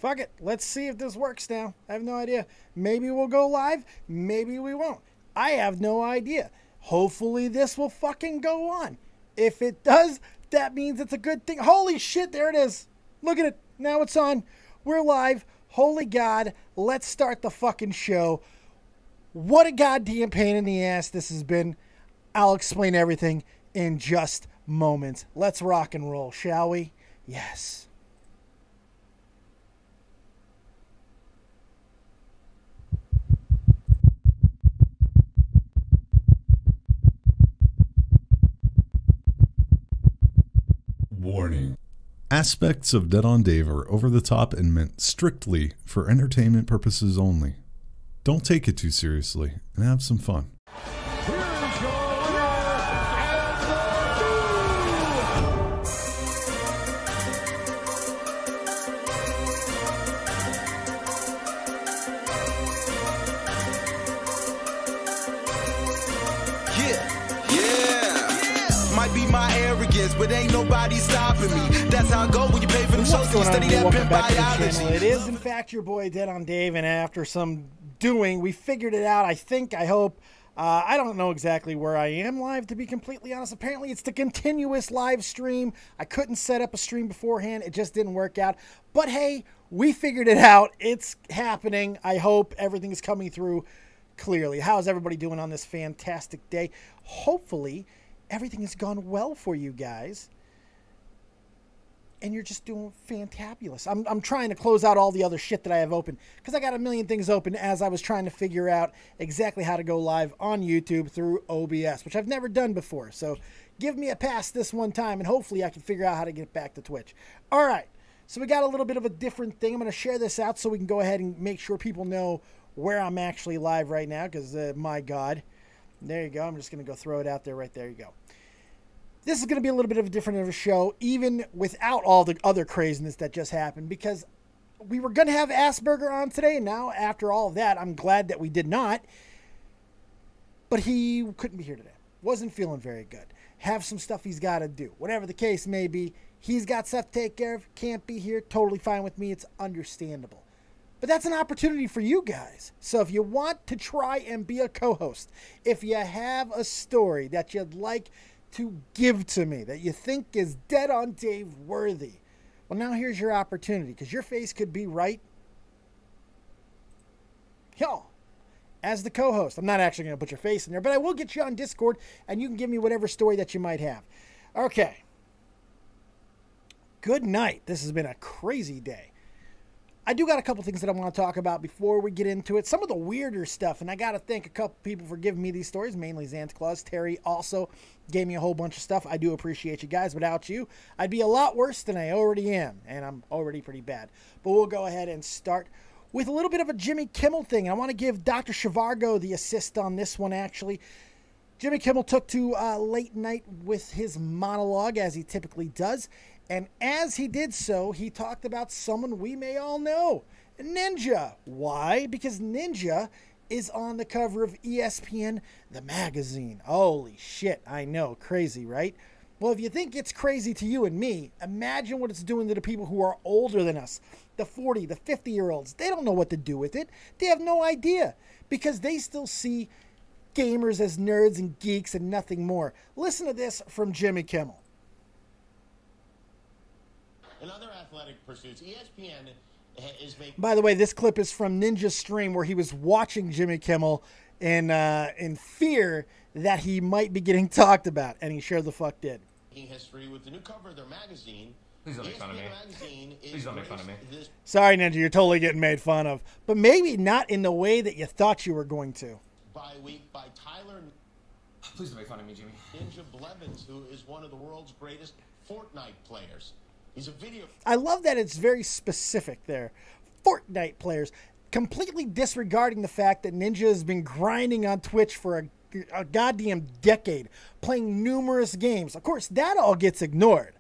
fuck it. Let's see if this works now. I have no idea. Maybe we'll go live. Maybe we won't. I have no idea. Hopefully this will fucking go on. If it does, that means it's a good thing. Holy shit, there it is. Look at it. Now it's on. We're live. Holy God. Let's start the fucking show. What a goddamn pain in the ass this has been. I'll explain everything in just moments. Let's rock and roll, shall we? Yes. Warning. Aspects of Dead on Dave are over the top and meant strictly for entertainment purposes only. Don't take it too seriously and have some fun. But ain't nobody stopping me. That's how I go when you pay for the shows. You study that pimp biology. It is, in fact, your boy Dead on Dave, and after some doing, we figured it out. I hope. I don't know exactly where I am live, to be completely honest. Apparently, it's the continuous live stream. I couldn't set up a stream beforehand. It just didn't work out. But hey, we figured it out. It's happening. I hope everything is coming through clearly. How's everybody doing on this fantastic day? Hopefully, everything has gone well for you guys, and you're just doing fantabulous. I'm trying to close out all the other shit that I have open, because I got a million things open as I was trying to figure out exactly how to go live on YouTube through OBS, which I've never done before. So give me a pass this one time, and hopefully I can figure out how to get back to Twitch. All right, so we got a little bit of a different thing. I'm going to share this out so we can go ahead and make sure people know where I'm actually live right now, because my God. There you go. I'm just going to go throw it out there. Right there you go. This is going to be a little bit of a different of a show, even without all the other craziness that just happened, because we were going to have Assburger on today, and now after all of that, I'm glad that we did not. But he couldn't be here today. Wasn't feeling very good. Have some stuff he's got to do. Whatever the case may be, he's got stuff to take care of. Can't be here. Totally fine with me. It's understandable. But that's an opportunity for you guys. So if you want to try and be a co-host, if you have a story that you'd like to give to me that you think is Dead on Dave worthy, well, now here's your opportunity, because your face could be right here as the co-host. I'm not actually going to put your face in there, but I will get you on Discord, and you can give me whatever story that you might have. Okay. Good night. This has been a crazy day. I do got a couple things that I want to talk about before we get into it. Some of the weirder stuff, and I got to thank a couple people for giving me these stories, mainly Zanta Claws. Terry also gave me a whole bunch of stuff. I do appreciate you guys. Without you, I'd be a lot worse than I already am, and I'm already pretty bad. But we'll go ahead and start with a little bit of a Jimmy Kimmel thing. I want to give Dr. Zhivago the assist on this one, actually. Jimmy Kimmel took to late night with his monologue, as he typically does. And as he did so, he talked about someone we may all know, Ninja. Why? Because Ninja is on the cover of ESPN, the magazine. Holy shit, I know. Crazy, right? Well, if you think it's crazy to you and me, imagine what it's doing to the people who are older than us, the 40, the 50-year-olds. They don't know what to do with it. They have no idea, because they still see gamers as nerds and geeks and nothing more. Listen to this from Jimmy Kimmel. In other athletic pursuits, ESPN is making... By the way, this clip is from Ninja's stream, where he was watching Jimmy Kimmel in fear that he might be getting talked about, and he sure the fuck did. History with the new cover of their magazine. Please don't make fun of me. Please don't make fun of me. Sorry, Ninja, you're totally getting made fun of, but maybe not in the way that you thought you were going to. By week by Tyler. Please don't make fun of me, Jimmy. Ninja Blevins, who is one of the world's greatest Fortnite players. He's a video. I love that it's very specific there. Fortnite players, completely disregarding the fact that Ninja has been grinding on Twitch for a goddamn decade, playing numerous games. Of course, that all gets ignored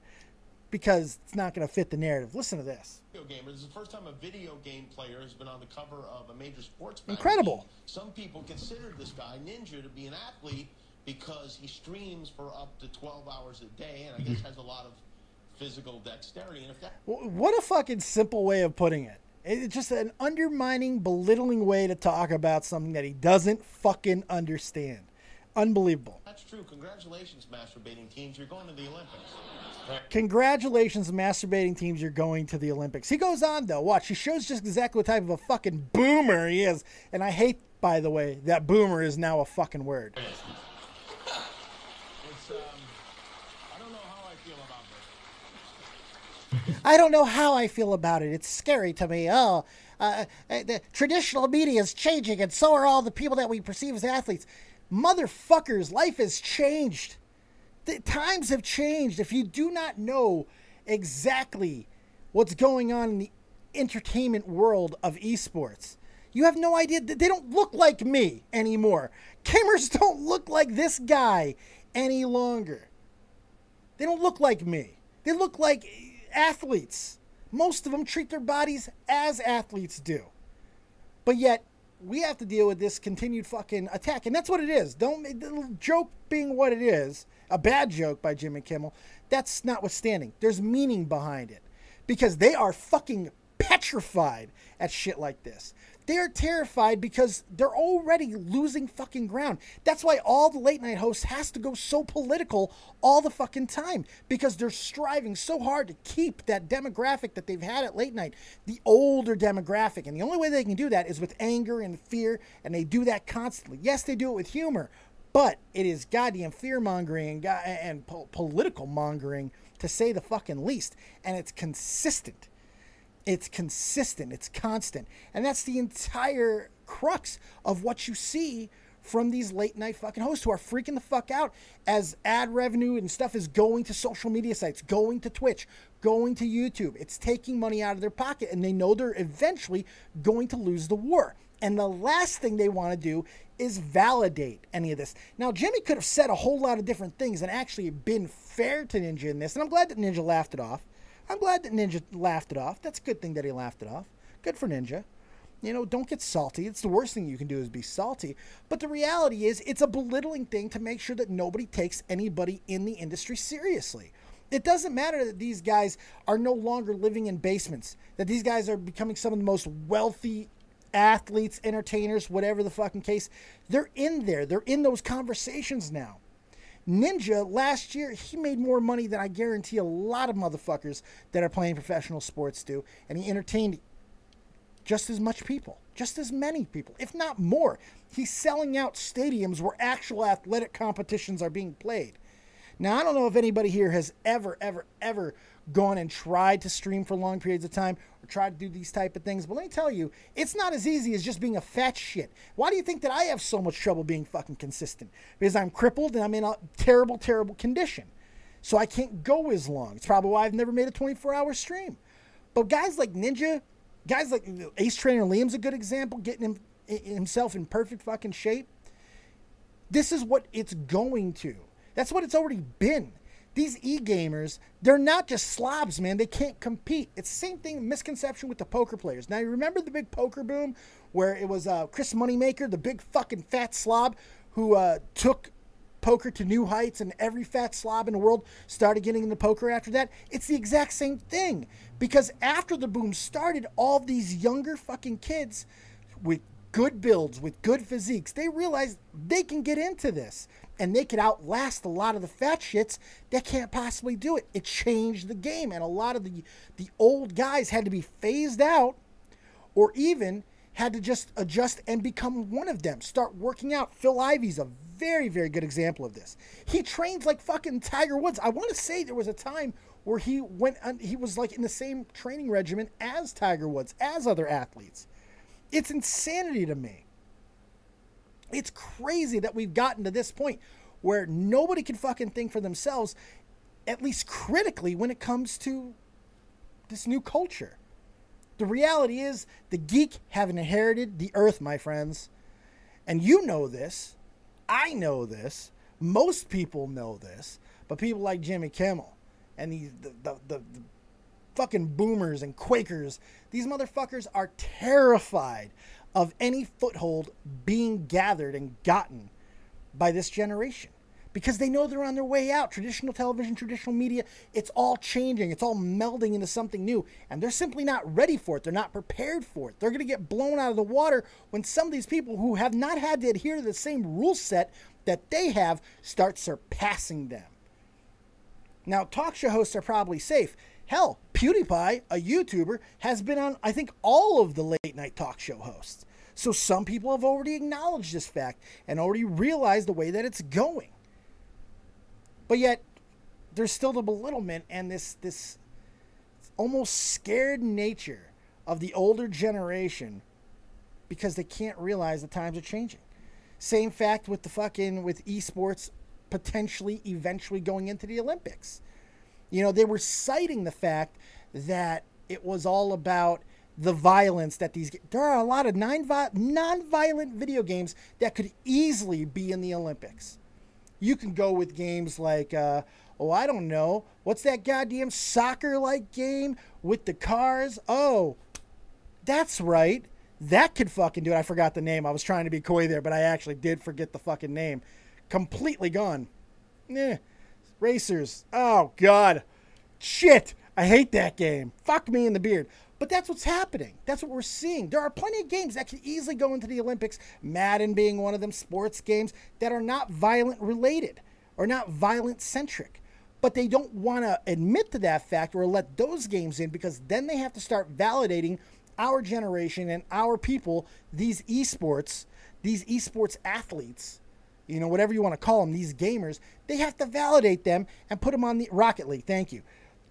because it's not going to fit the narrative. Listen to this. Video gamer. This is the first time a video game player has been on the cover of a major sports magazine. Incredible. Some people consider this guy, Ninja, to be an athlete because he streams for up to 12 hours a day, and I guess has a lot of physical dexterity. And if that... What a fucking simple way of putting it. It's just an undermining, belittling way to talk about something that he doesn't fucking understand. Unbelievable. That's true. Congratulations, masturbating teams. You're going to the Olympics. Congratulations, masturbating teams. You're going to the Olympics. He goes on, though. Watch. He shows just exactly what type of a fucking boomer he is. And I hate, by the way, that boomer is now a fucking word. I don't know how I feel about it. It's scary to me. The traditional media is changing, and so are all the people that we perceive as athletes. Motherfuckers, life has changed. The times have changed. If you do not know exactly what's going on in the entertainment world of esports, you have no idea. They don't look like me anymore. Gamers don't look like this guy any longer. They don't look like me. They look like athletes. Most of them treat their bodies as athletes do. But yet, we have to deal with this continued fucking attack. And that's what it is. The joke being what it is, a bad joke by Jimmy Kimmel, that's notwithstanding. There's meaning behind it. Because they are fucking petrified at shit like this. They're terrified because they're already losing fucking ground. That's why all the late night hosts has to go so political all the fucking time, because they're striving so hard to keep that demographic that they've had at late night, the older demographic. And the only way they can do that is with anger and fear, and they do that constantly. Yes, they do it with humor, but it is goddamn fear-mongering and political mongering, to say the fucking least. And it's consistent. It's consistent. It's constant. And that's the entire crux of what you see from these late night fucking hosts who are freaking the fuck out as ad revenue and stuff is going to social media sites, going to Twitch, going to YouTube. It's taking money out of their pocket, and they know they're eventually going to lose the war. And the last thing they want to do is validate any of this. Now, Jimmy could have said a whole lot of different things and actually been fair to Ninja in this. And I'm glad that Ninja laughed it off. That's a good thing that he laughed it off. Good for Ninja. You know, don't get salty. It's the worst thing you can do is be salty. But the reality is, it's a belittling thing to make sure that nobody takes anybody in the industry seriously. It doesn't matter that these guys are no longer living in basements, that these guys are becoming some of the most wealthy athletes, entertainers, whatever the fucking case. They're in there. They're in those conversations now. Ninja, last year, he made more money than I guarantee a lot of motherfuckers that are playing professional sports do. And he entertained just as much people, just as many people, if not more. He's selling out stadiums where actual athletic competitions are being played. Now, I don't know if anybody here has ever gone and tried to stream for long periods of time or tried to do these type of things. But let me tell you, it's not as easy as just being a fat shit. Why do you think that I have so much trouble being fucking consistent? Because I'm crippled and I'm in a terrible, terrible condition. So I can't go as long. It's probably why I've never made a 24-hour stream. But guys like Ninja, guys like Ace Trainer Liam's a good example, getting himself in perfect fucking shape. This is what it's going to. That's what it's already been. These e-gamers, they're not just slobs, man. They can't compete. It's the same thing, misconception with the poker players. Now, you remember the big poker boom where it was Chris Moneymaker, the big fucking fat slob who took poker to new heights, and every fat slob in the world started getting into poker after that? It's the exact same thing. Because after the boom started, all these younger fucking kids with good builds, with good physiques, they realized they can get into this. And they could outlast a lot of the fat shits that can't possibly do it. It changed the game. And a lot of the old guys had to be phased out, or even had to just adjust and become one of them. Start working out. Phil Ivey's a very, very good example of this. He trains like fucking Tiger Woods. I want to say there was a time where he was like in the same training regimen as Tiger Woods, as other athletes. It's insanity to me. It's crazy that we've gotten to this point where nobody can fucking think for themselves, at least critically, when it comes to this new culture. The reality is the geek have inherited the earth, my friends. And you know this. I know this. Most people know this. But people like Jimmy Kimmel and the fucking boomers and Quakers, these motherfuckers are terrified of any foothold being gathered and gotten by this generation. because they know they're on their way out. Traditional television, traditional media, it's all changing. It's all melding into something new. And they're simply not ready for it. They're not prepared for it. They're going to get blown out of the water when some of these people who have not had to adhere to the same rule set that they have start surpassing them. Now, talk show hosts are probably safe. Hell, PewDiePie, a YouTuber, has been on, I think, all of the late-night talk show hosts. So some people have already acknowledged this fact and already realized the way that it's going. But yet, there's still the belittlement and this almost scared nature of the older generation because they can't realize the times are changing. Same fact with with esports potentially eventually going into the Olympics. You know, they were citing the fact that it was all about the violence that there are a lot of non-violent video games that could easily be in the Olympics. You can go with games like, I don't know, what's that goddamn soccer-like game with the cars? Oh, that's right. That could fucking do it. I forgot the name. I was trying to be coy there, but I actually did forget the fucking name. Completely gone. Racers. Oh, God. Shit. I hate that game. Fuck me in the beard. But that's what's happening. That's what we're seeing. There are plenty of games that can easily go into the Olympics, Madden being one of them, sports games that are not violent related or not violent centric. But they don't want to admit to that fact or let those games in because then they have to start validating our generation and our people, these esports athletes, you know, whatever you want to call them, these gamers, they have to validate them and put them on the Rocket League. Thank you.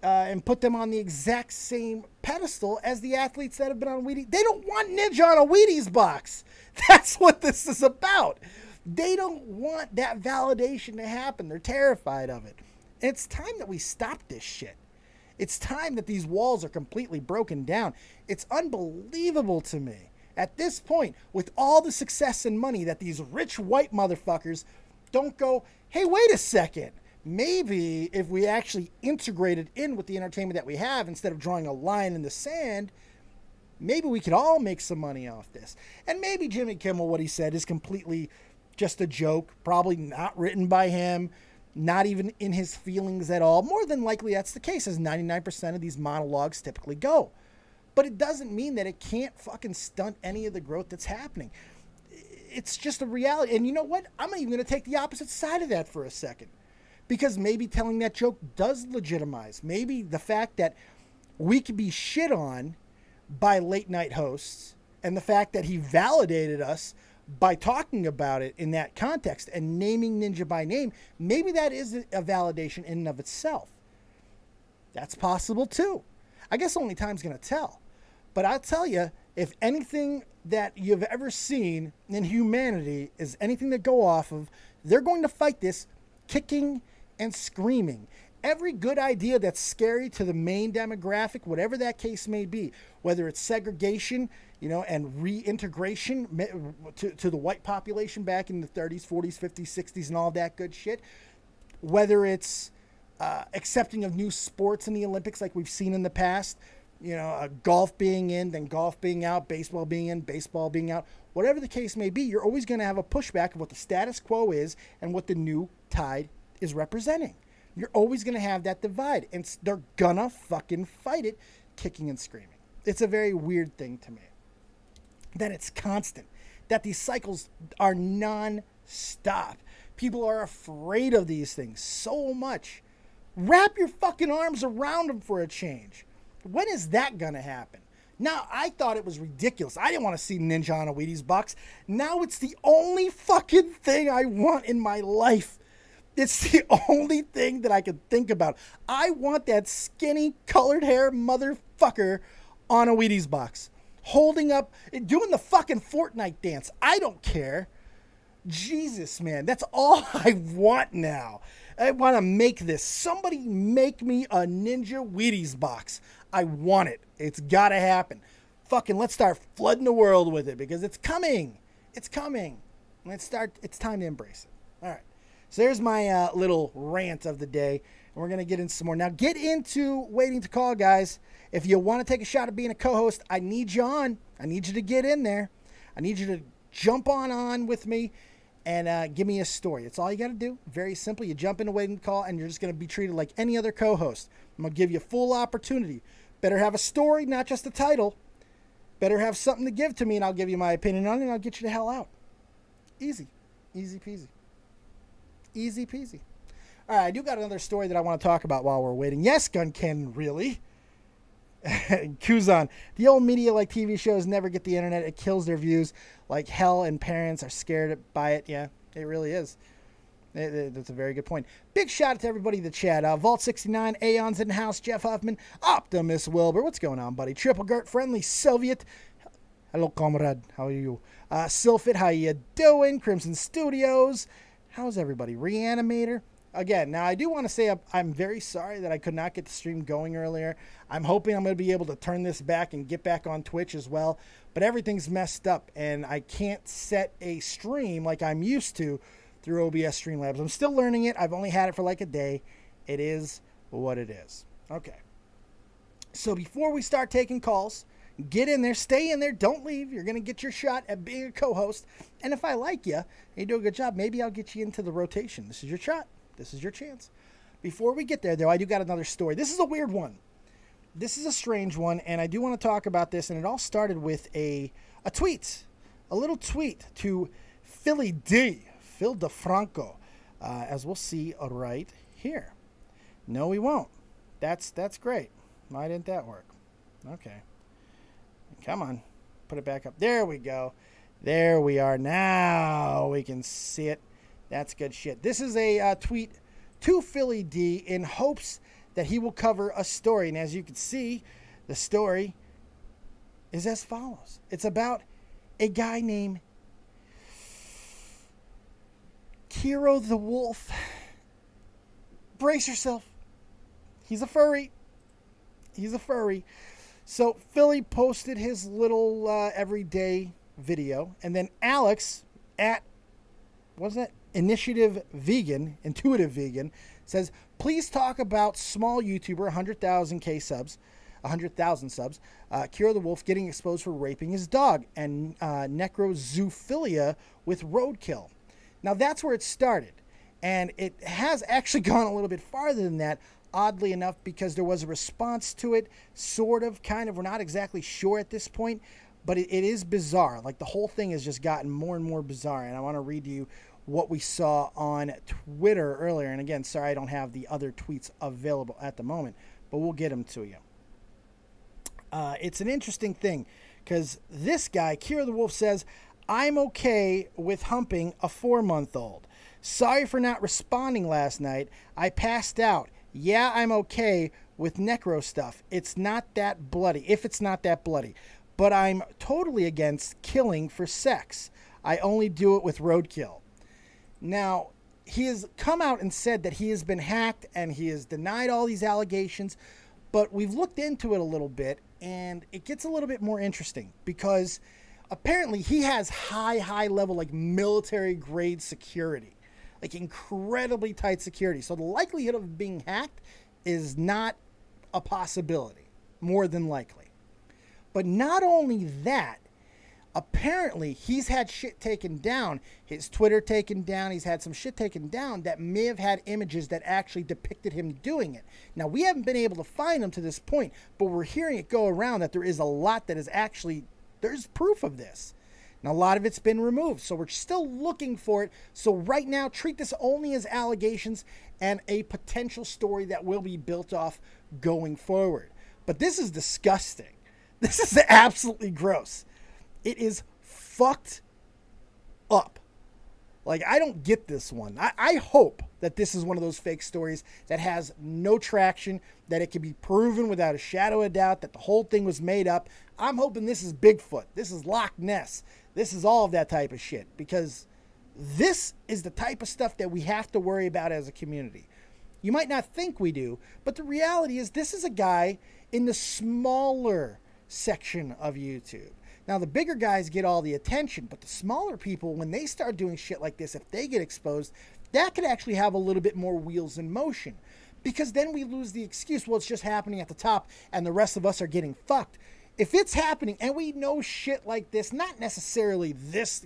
And put them on the exact same pedestal as the athletes that have been on Wheaties. They don't want Ninja on a Wheaties box. That's what this is about. They don't want that validation to happen. They're terrified of it. And it's time that we stop this shit. It's time that these walls are completely broken down. It's unbelievable to me at this point, with all the success and money, that these rich white motherfuckers don't go, hey, wait a second. Maybe if we actually integrated in with the entertainment that we have, instead of drawing a line in the sand, maybe we could all make some money off this. And maybe Jimmy Kimmel, what he said is completely just a joke, probably not written by him, not even in his feelings at all. More than likely that's the case, as 99% of these monologues typically go. But it doesn't mean that it can't fucking stunt any of the growth that's happening. It's just a reality. And you know what? I'm even going to take the opposite side of that for a second. Because maybe telling that joke does legitimize. Maybe the fact that we could be shit on by late night hosts and the fact that he validated us by talking about it in that context and naming Ninja by name, maybe that is a validation in and of itself. That's possible too. I guess only time's going to tell. But I'll tell you, if anything that you've ever seen in humanity is anything to go off of, they're going to fight this kicking and screaming. Every good idea that's scary to the main demographic, whatever that case may be, whether it's segregation, you know, and reintegration to the white population back in the 30s, 40s, 50s, 60s, and all that good shit, whether it's accepting of new sports in the Olympics like we've seen in the past, you know, golf being in, then golf being out, baseball being in, baseball being out, whatever the case may be, you're always going to have a pushback of what the status quo is and what the new tide is representing. You're always going to have that divide, and they're gonna fucking fight it, kicking and screaming. It's a very weird thing to me that it's constant, that these cycles are non-stop. People are afraid of these things so much. Wrap your fucking arms around them for a change. When is that gonna happen? Now, I thought it was ridiculous. I didn't want to see Ninja on a Wheaties box. Now it's the only fucking thing I want in my life. It's the only thing that I can think about. I want that skinny, colored hair motherfucker on a Wheaties box. Holding up, doing the fucking Fortnite dance. I don't care. Jesus, man. That's all I want now. I want to make this. Somebody make me a Ninja Wheaties box. I want it. It's got to happen. Fucking let's start flooding the world with it because it's coming. It's coming. It's time to embrace it. All right. So there's my little rant of the day. And we're going to get into some more. Now get into waiting to call, guys. If you want to take a shot at being a co-host, I need you on. I need you to get in there. I need you to jump on with me and give me a story. It's all you got to do. Very simple. You jump in a waiting call, and you're just going to be treated like any other co-host. I'm going to give you full opportunity. Better have a story, not just a title. Better have something to give to me, and I'll give you my opinion on it, and I'll get you the hell out. Easy. Easy peasy. Easy peasy. All right, I do got another story that I want to talk about while we're waiting. Yes, GunCannon, really? Kuzan, the old media like TV shows never get the internet. It kills their views like hell, and parents are scared by it. Yeah, it really is. That's a very good point. Big shout out to everybody in the chat. Vault69, Aeon's in the house, Jeff Huffman, Optimus Wilbur. What's going on, buddy? Triple Gert, Friendly Soviet. Hello, comrade. How are you? Sylphid, how you doing? Crimson Studios. How's everybody? Reanimator. Again, now I do want to say I'm very sorry that I could not get the stream going earlier. I'm hoping I'm going to be able to turn this back and get back on Twitch as well. But everything's messed up, and I can't set a stream like I'm used to through OBS Streamlabs. I'm still learning it. I've only had it for like a day. It is what it is. Okay. So before we start taking calls, get in there, stay in there, don't leave. You're going to get your shot at being a co-host. And if I like you and you do a good job, maybe I'll get you into the rotation. This is your shot. This is your chance. Before we get there, though, I do got another story. This is a weird one. This is a strange one, and I do want to talk about this. And it all started with a tweet, a little tweet to Philly D, Phil DeFranco, as we'll see right here. No, we won't. That's great. Why didn't that work? Okay. Come on. Put it back up. There we go. There we are. Now we can see it. That's good shit. This is a tweet to Philly D in hopes that he will cover a story. And as you can see, the story is as follows. It's about a guy named Kero the Wolf. Brace yourself. He's a furry. He's a furry. So Philly posted his little everyday video. And then Alex at, wasn't it? Initiative Vegan, Intuitive Vegan, says, please talk about small YouTuber, 100,000 subs, Kero the Wolf getting exposed for raping his dog, and necrozoophilia with roadkill. Now that's where it started, and it has actually gone a little bit farther than that, oddly enough, because there was a response to it, sort of, kind of, we're not exactly sure at this point, but it is bizarre. Like, the whole thing has just gotten more and more bizarre, and I want to read to you what we saw on Twitter earlier. And again, sorry I don't have the other tweets available at the moment, but we'll get them to you. It's an interesting thing, because this guy, Kero the Wolf, says, I'm okay with humping a 4-month-old. Sorry for not responding last night. I passed out. Yeah, I'm okay with necro stuff. It's not that bloody, if it's not that bloody. But I'm totally against killing for sex. I only do it with roadkill. Now, he has come out and said that he has been hacked and he has denied all these allegations, but we've looked into it a little bit and it gets a little bit more interesting because apparently he has high level, like military grade security, like incredibly tight security. So the likelihood of being hacked is not a possibility, more than likely. But not only that, apparently, he's had shit taken down, his Twitter taken down, he's had some shit taken down that may have had images that actually depicted him doing it. Now, we haven't been able to find them to this point, but we're hearing it go around that there is a lot that is actually, there's proof of this. Now, a lot of it's been removed, so we're still looking for it. So right now, treat this only as allegations and a potential story that will be built off going forward. But this is disgusting. This is absolutely gross. It is fucked up. Like, I don't get this one. I hope that this is one of those fake stories that has no traction, that it can be proven without a shadow of doubt that the whole thing was made up. I'm hoping this is Bigfoot. This is Loch Ness. This is all of that type of shit, because this is the type of stuff that we have to worry about as a community. You might not think we do, but the reality is this is a guy in the smaller section of YouTube. Now, the bigger guys get all the attention, but the smaller people, when they start doing shit like this, if they get exposed, that could actually have a little bit more wheels in motion. Because then we lose the excuse, well, it's just happening at the top, and the rest of us are getting fucked. If it's happening, and we know shit like this, not necessarily this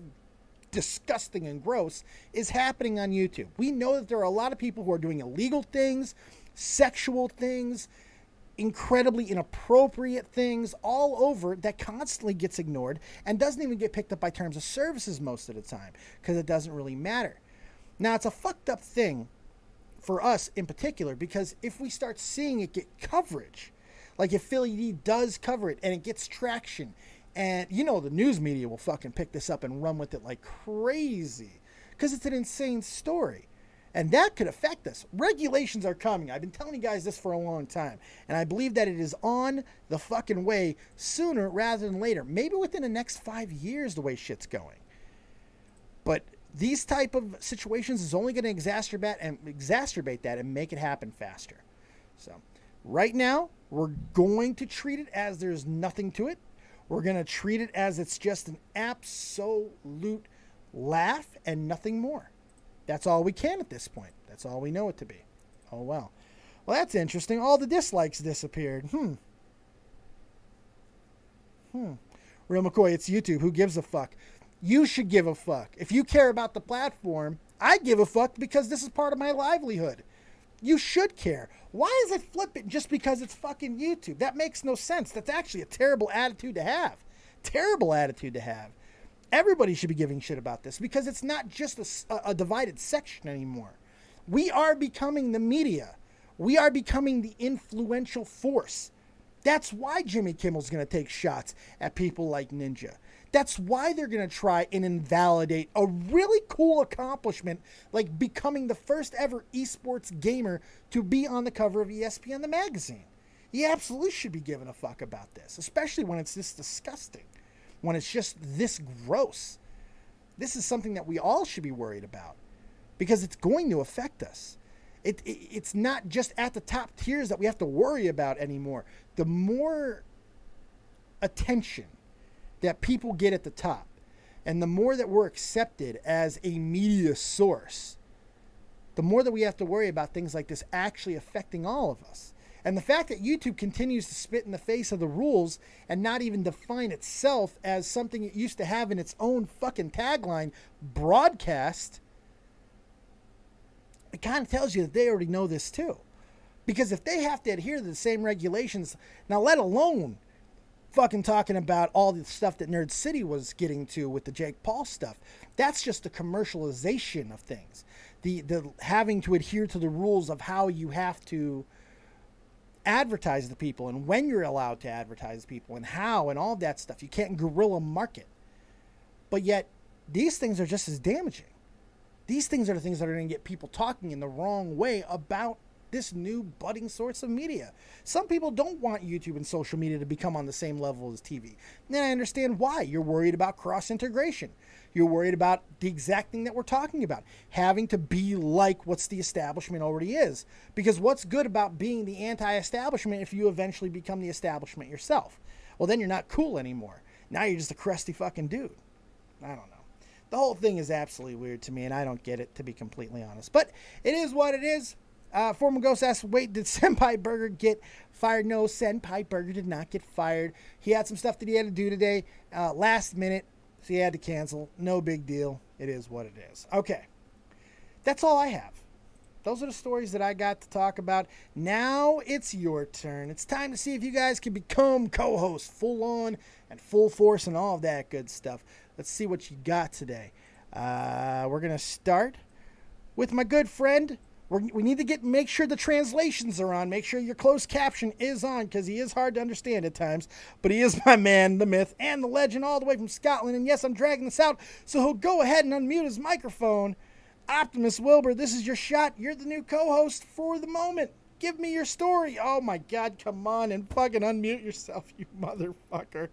disgusting and gross is happening on YouTube. We know that there are a lot of people who are doing illegal things, sexual things, incredibly inappropriate things all over that constantly gets ignored and doesn't even get picked up by terms of services most of the time because it doesn't really matter. Now, it's a fucked up thing for us in particular because if we start seeing it get coverage, like if Philly D does cover it and it gets traction, and you know the news media will fucking pick this up and run with it like crazy because it's an insane story. And that could affect us. Regulations are coming. I've been telling you guys this for a long time. And I believe that it is on the fucking way sooner rather than later. Maybe within the next 5 years the way shit's going. But these type of situations is only going to exacerbate that and make it happen faster. So right now, we're going to treat it as there's nothing to it. We're going to treat it as it's just an absolute laugh and nothing more. That's all we can at this point. That's all we know it to be. Oh, well. Well, that's interesting. All the dislikes disappeared. Real McCoy, it's YouTube. Who gives a fuck? You should give a fuck. If you care about the platform, I give a fuck because this is part of my livelihood. You should care. Why is it flippant just because it's fucking YouTube? That makes no sense. That's actually a terrible attitude to have. Terrible attitude to have. Everybody should be giving shit about this because it's not just a divided section anymore. We are becoming the media. We are becoming the influential force. That's why Jimmy Kimmel's going to take shots at people like Ninja. That's why they're going to try and invalidate a really cool accomplishment like becoming the first ever esports gamer to be on the cover of ESPN the magazine. You absolutely should be giving a fuck about this, especially when it's this disgusting. When it's just this gross. This is something that we all should be worried about because it's going to affect us. It's not just at the top tiers that we have to worry about anymore. The more attention that people get at the top and the more that we're accepted as a media source, the more that we have to worry about things like this actually affecting all of us. And the fact that YouTube continues to spit in the face of the rules and not even define itself as something it used to have in its own fucking tagline, broadcast, it kind of tells you that they already know this too. Because if they have to adhere to the same regulations, now let alone fucking talking about all the stuff that Nerd City was getting to with the Jake Paul stuff, that's just the commercialization of things. The having to adhere to the rules of how you have to advertise the people and when you're allowed to advertise people and how and all that stuff. You can't guerrilla market. But yet, these things are just as damaging. These things are the things that are going to get people talking in the wrong way about this new budding source of media. Some people don't want YouTube and social media to become on the same level as TV. And I understand why. You're worried about cross-integration. You're worried about the exact thing that we're talking about, having to be like what's the establishment already is. Because what's good about being the anti-establishment if you eventually become the establishment yourself? Well, then you're not cool anymore. Now you're just a crusty fucking dude. I don't know. The whole thing is absolutely weird to me, and I don't get it, to be completely honest. But it is what it is. Former Ghost asks, wait, did Senpai Burger get fired? No, Senpai Burger did not get fired. He had some stuff that he had to do today, last minute, so he had to cancel. No big deal. It is what it is. Okay. That's all I have. Those are the stories that I got to talk about. Now it's your turn. It's time to see if you guys can become co-hosts full on and full force and all of that good stuff. Let's see what you got today. We're going to start with my good friend. We need to make sure the translations are on. Make sure your closed caption is on because he is hard to understand at times. But he is my man, the myth, and the legend all the way from Scotland. And yes, I'm dragging this out, so he'll go ahead and unmute his microphone. Optimus Wilbur, this is your shot. You're the new co-host for the moment. Give me your story. Oh, my God, come on and fucking unmute yourself, you motherfucker.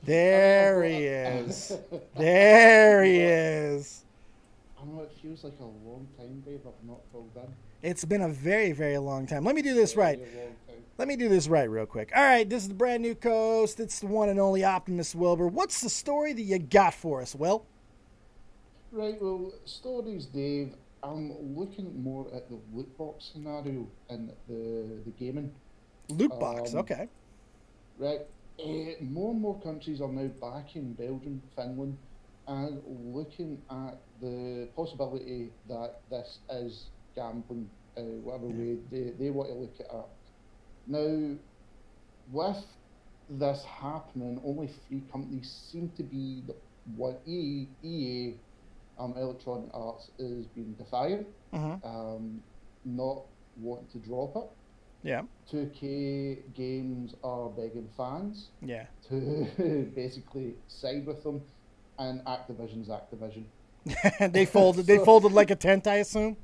There he is. There he is. I know it feels like a long time, babe. I've not filled in. It's been a very, very long time. Let me do this right. Let me do this right real quick. All right, this is the brand new co-host. It's the one and only Optimus Wilbur. What's the story that you got for us, Will? Right, well, stories, Dave. I'm looking more at the loot box scenario in the gaming. Loot box, okay. Right. More and more countries are now backing Belgium, Finland, and looking at the possibility that this is gambling, whatever way they want to look at it. Now, with this happening, only 3 companies seem to be what EA, Electronic Arts, is being defiant, not wanting to drop it. Yeah. 2K Games are begging fans to basically side with them, and Activision's Activision. They folded. They folded like a tent, I assume.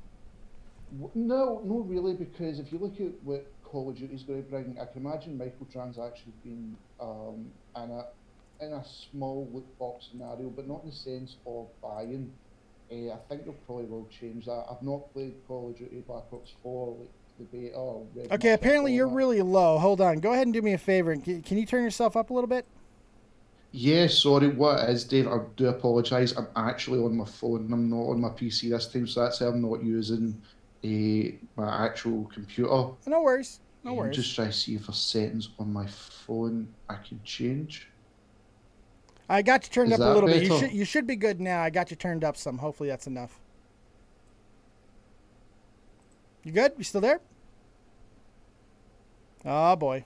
No, really, because if you look at what Call of Duty is going to bring, I can imagine microtransactions being in a small loot box scenario, but not in the sense of buying. I think they'll probably will change that. I've not played Call of Duty Black Ops 4, like the beta. Okay, apparently you're really low. Hold on. Go ahead and do me a favor. Can you turn yourself up a little bit? Yeah, sorry. What it is, Dave, I do apologise. I'm actually on my phone. I'm not on my PC this time, so that's why I'm not using my actual computer. No worries. No worries. Just try to see if there's settings on my phone I can change. I got you turned up a little bit. better? You should be good now. I got you turned up some. Hopefully that's enough. You good? You still there? Oh boy.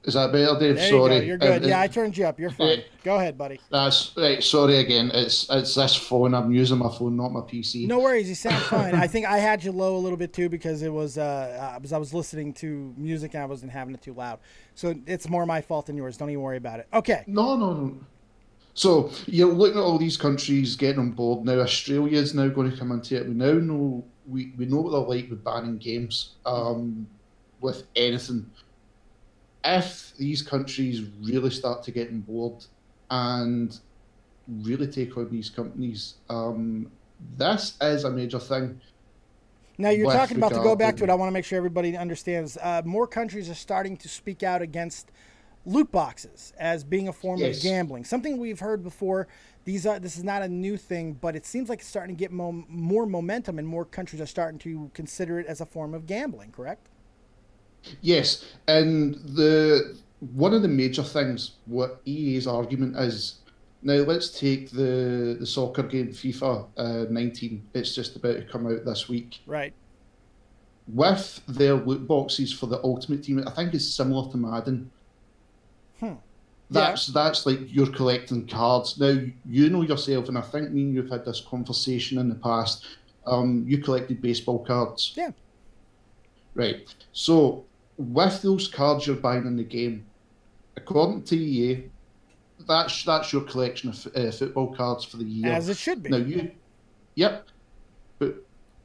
Is that better, Dave? There Sorry. you go. You're good. Yeah, I turned you up. You're fine. Go ahead, buddy. That's right. Sorry again. It's this phone. I'm using my phone, not my PC. No worries. You sound fine. I think I had you low a little bit too because it was I was listening to music and I wasn't having it too loud. So it's more my fault than yours. Don't even worry about it. Okay. No. So you're looking at all these countries getting on board now. Australia is now going to come into it. We now know we know what they're like with banning games. With anything. If these countries really start to get on board and really take on these companies, this is a major thing. Now, you're talking about, to go back to it, I want to make sure everybody understands, more countries are starting to speak out against loot boxes as being a form of gambling. Something we've heard before. This is not a new thing, but it seems like it's starting to get more momentum, and more countries are starting to consider it as a form of gambling, correct? Yes, and one of the major things, what EA's argument is, now let's take the soccer game FIFA 19. It's just about to come out this week. Right. With their loot boxes for the Ultimate Team, I think it's similar to Madden. That's like you're collecting cards. Now, you know yourself, and I think me and you've had this conversation in the past, you collected baseball cards. Yeah. Right. So, with those cards you're buying in the game, according to EA, that's your collection of football cards for the year. As it should be. Now but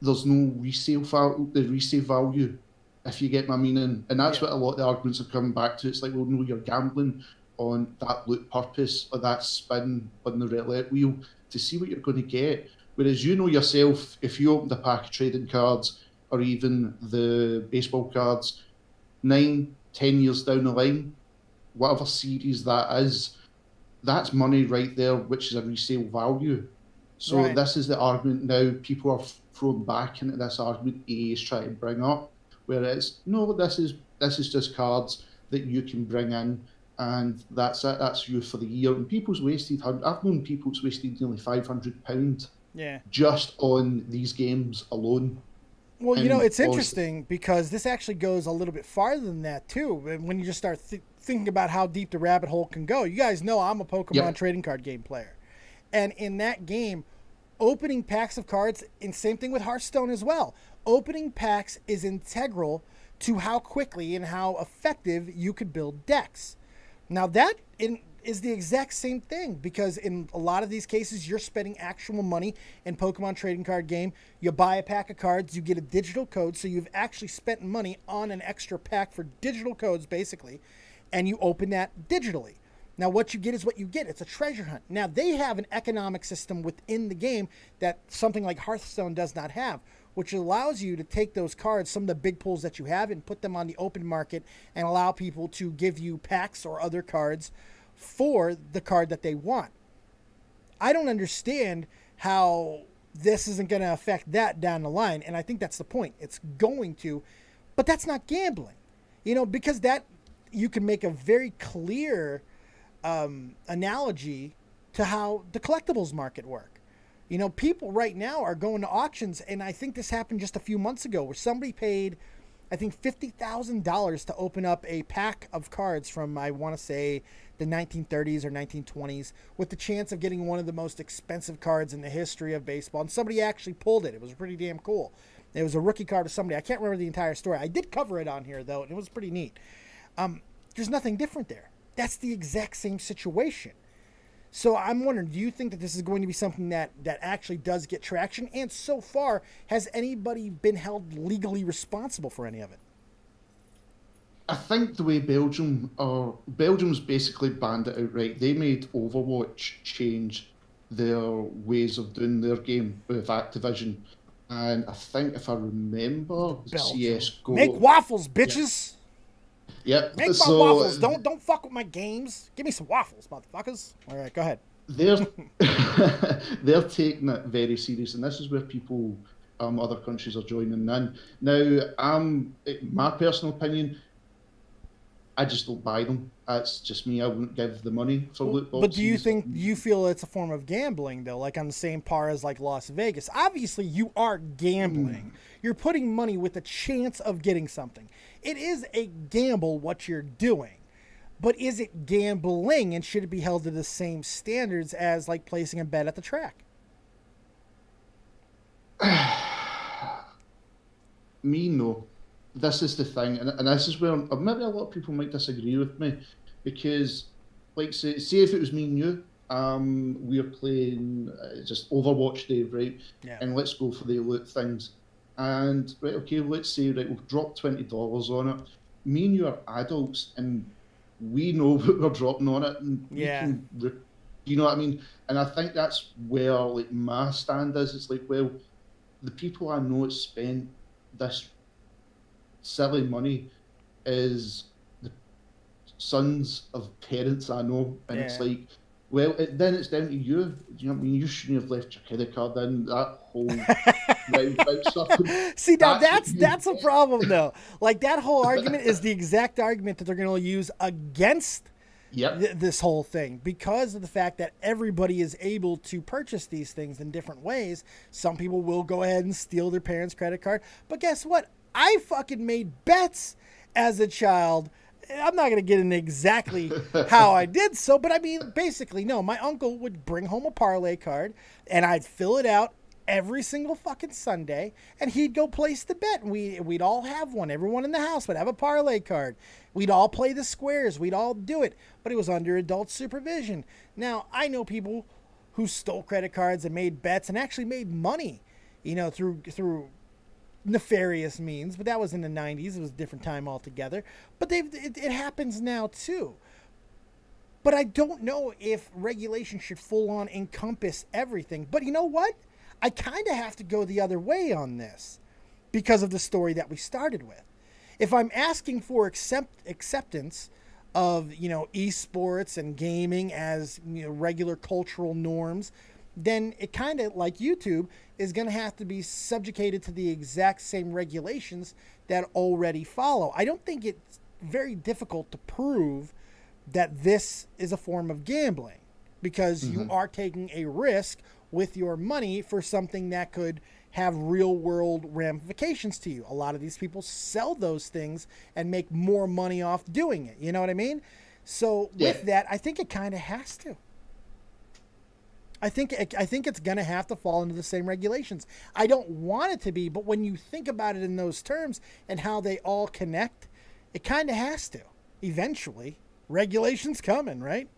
there's no resale value, if you get my meaning, and that's what a lot of the arguments are coming back to. It's like, well, no, you're gambling on that loot purpose, or that spin on the roulette wheel to see what you're going to get. Whereas you know yourself, if you opened a pack of trading cards or even the baseball cards, 9-10 years down the line, whatever series that is, that's money right there, which is a resale value. So this is the argument now. People are thrown back into this argument EA is trying to bring up, where it's, no, this is just cards that you can bring in, and that's it. That's you for the year. And people's wasted. I've known people's wasted nearly £500 just on these games alone. Well, you know, it's interesting because this actually goes a little bit farther than that, too. When you just start thinking about how deep the rabbit hole can go. You guys know I'm a Pokemon trading card game player. And in that game, opening packs of cards, and same thing with Hearthstone as well, opening packs is integral to how quickly and how effective you could build decks. Now, that is the exact same thing, because in a lot of these cases you're spending actual money in Pokemon trading card game. You buy a pack of cards, you get a digital code, so you've actually spent money on an extra pack for digital codes basically, and you open that digitally. Now what you get is what you get. It's a treasure hunt. Now they have an economic system within the game that something like Hearthstone does not have, which allows you to take those cards, some of the big pools that you have, and put them on the open market and allow people to give you packs or other cards for the card that they want. I don't understand how this isn't going to affect that down the line, and I think that's the point. It's going to, but that's not gambling, you know, because that you can make a very clear analogy to how the collectibles market work. You know, people right now are going to auctions, and I think this happened just a few months ago where somebody paid, I think, $50,000 to open up a pack of cards from, I want to say, the 1930s or 1920s, with the chance of getting one of the most expensive cards in the history of baseball. And somebody actually pulled it. It was pretty damn cool. It was a rookie card of somebody. I can't remember the entire story. I did cover it on here, though, and it was pretty neat. There's nothing different there. That's the exact same situation. So I'm wondering, do you think that this is going to be something that actually does get traction? And so far, has anybody been held legally responsible for any of it? I think the way Belgium's basically banned it outright. They made Overwatch change their ways of doing their game with Activision. And I think, if I remember, CSGO... Make waffles, bitches! Yep. Make my waffles. Don't fuck with my games. Give me some waffles, motherfuckers. All right, go ahead. They're taking it very serious, and this is where people, other countries are joining in. Now, my personal opinion, I just don't buy them. That's just me. I wouldn't give the money for loot boxes. But do you feel it's a form of gambling, though, like on the same par as like Las Vegas? Obviously, you are gambling. You're putting money with a chance of getting something. It is a gamble what you're doing. But is it gambling, and should it be held to the same standards as like placing a bet at the track? Me, no. This is the thing, and this is where maybe a lot of people might disagree with me, because, like, say if it was me and you, we're playing just Overwatch Day, right? Yeah. And let's go for the loot things. And, right, okay, let's say, right, we'll drop $20 on it. Me and you are adults, and we know what we're dropping on it, and yeah, you know what I mean? And I think that's where, like, my stand is. It's like, well, the people I know that spent this silly money is the sons of parents I know, and it's like, well, then it's down to you. Do you know what I mean? You shouldn't have left your credit card in that whole roundabout stuff. See, now that's a problem, though. Like, that whole argument is the exact argument that they're going to use against this whole thing, because of the fact that everybody is able to purchase these things in different ways. Some people will go ahead and steal their parents' credit card, but guess what? I fucking made bets as a child. I'm not going to get into exactly how I did so, but I mean, basically, no, my uncle would bring home a parlay card, and I'd fill it out every single fucking Sunday, and he'd go place the bet, and we'd all have one. Everyone in the house would have a parlay card. We'd all play the squares. We'd all do it, but it was under adult supervision. Now, I know people who stole credit cards and made bets and actually made money, you know, through nefarious means, but that was in the 90s. It was a different time altogether, but it happens now too. But I don't know if regulation should full on encompass everything. But you know what? I kind of have to go the other way on this because of the story that we started with. If I'm asking for acceptance of, you know, esports and gaming as, you know, regular cultural norms, then it kind of, like YouTube, is going to have to be subjugated to the exact same regulations that already follow. I don't think it's very difficult to prove that this is a form of gambling, because you are taking a risk with your money for something that could have real world ramifications to you. A lot of these people sell those things and make more money off doing it. You know what I mean? So with that, I think it kind of has to. I think it's going to have to fall into the same regulations. I don't want it to be, but when you think about it in those terms and how they all connect, it kind of has to. Eventually, regulations coming, right?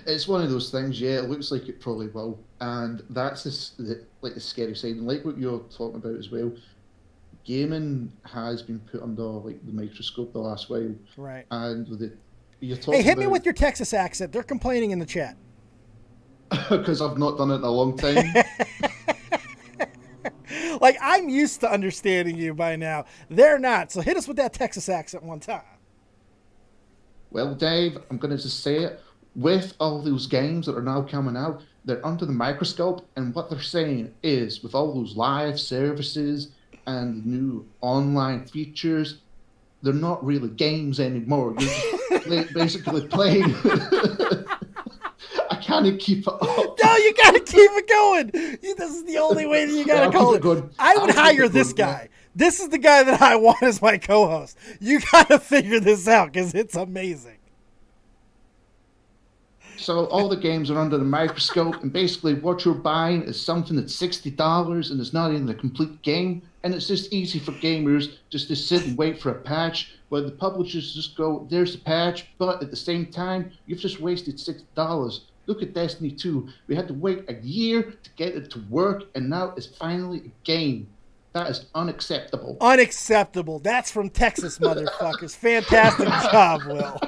It's one of those things, yeah, it looks like it probably will. And that's the scary side. And like what you're talking about as well, gaming has been put under like the microscope the last while. Right. And with you're talking hit me with your Texas accent. They're complaining in the chat. Because I've not done it in a long time. Like, I'm used to understanding you by now. They're not. So hit us with that Texas accent one time. Well, Dave, I'm going to just say it. With all those games that are now coming out, they're under the microscope. And what they're saying is, with all those live services and new online features, they're not really games anymore. You're just basically playing... can't keep it up. No, you gotta keep it going. This is the only way that you gotta call it. I would hire this guy. This is the guy that I want as my co-host. You gotta figure this out because it's amazing. So all the games are under the microscope, and basically what you're buying is something that's $60 and it's not even a complete game, and it's just easy for gamers just to sit and wait for a patch, where the publishers just go, there's the patch, but at the same time, you've just wasted $60. Look at Destiny 2. We had to wait a year to get it to work, and now it's finally a game. That is unacceptable. Unacceptable. That's from Texas, motherfuckers. Fantastic job, Will.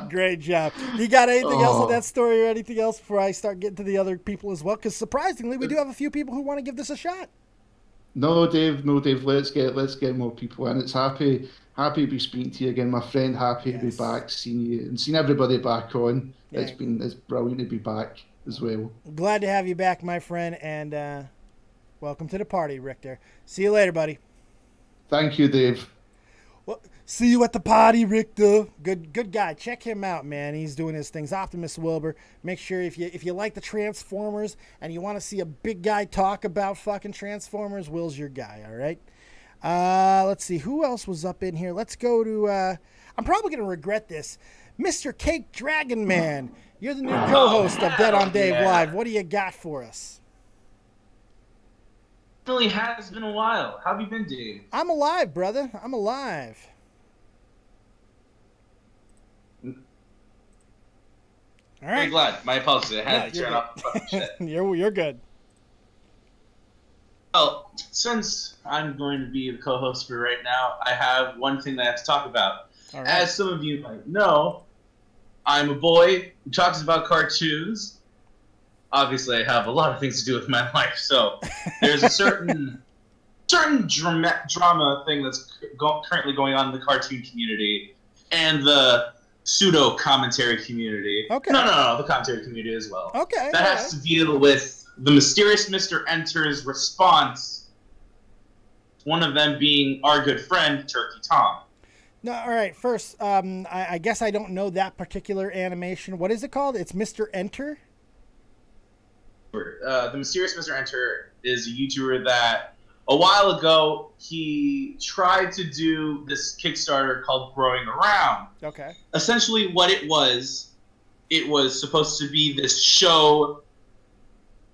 Great job. You got anything else on that story or anything else before I start getting to the other people as well? Because surprisingly, we do have a few people who want to give this a shot. No, Dave. Let's get more people in. It's happy to be speaking to you again, my friend. Happy to be back, seeing you and seeing everybody back on. Yeah. It's brilliant to be back as well. Glad to have you back, my friend, and welcome to the party, Richter. See you later, buddy. Thank you, Dave. Well, see you at the party, Richter. Good guy. Check him out, man. He's doing his things. Optimus Wilbur. Make sure if you like the Transformers and you want to see a big guy talk about fucking Transformers, Will's your guy, all right? Let's see. Who else was up in here? Let's go to... I'm probably going to regret this. Mr. Cake Dragon Man. You're the new co-host of Dead on Dave Live. What do you got for us? It really has been a while. How have you been, Dave? I'm alive, brother. I'm alive. All right. Very glad. My apologies. I had to turn off the fucking shit. You're good. Well, since I'm going to be the co-host for right now, I have one thing that I have to talk about. All right. As some of you might know, I'm a boy who talks about cartoons. Obviously, I have a lot of things to do with my life, so there's a certain drama thing that's currently going on in the cartoon community and the pseudo commentary community. Okay. No, the commentary community as well. Okay. That has to deal with the mysterious Mr. Enter's response. One of them being our good friend Turkey Tom. No, all right. First, I guess I don't know that particular animation. What is it called? It's Mr. Enter. The mysterious Mr. Enter is a YouTuber that a while ago he tried to do this Kickstarter called Growing Around. Okay. Essentially what it was supposed to be this show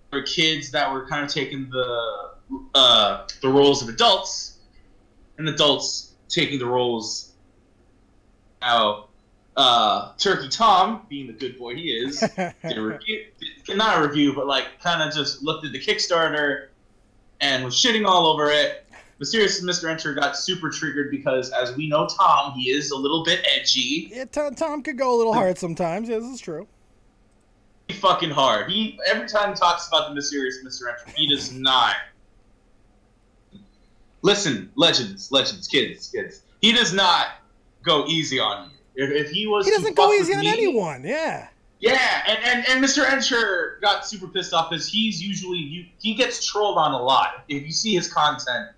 for kids that were kind of taking the roles of adults, and adults taking the roles. Now, Turkey Tom, being the good boy he is, did a review, not a review, but like kind of just looked at the Kickstarter and was shitting all over it. Mysterious Mr. Enter got super triggered because, as we know, Tom, he is a little bit edgy. Yeah, Tom could go a little hard sometimes. Yeah, this is true. Fucking hard. Every time he talks about the mysterious Mr. Enter, he does not. Listen, legends, kids. He does not go easy on you. If he was, he doesn't go easy on anyone. Yeah. Yeah, and Mr. Enter got super pissed off because he's usually he gets trolled on a lot. If you see his content,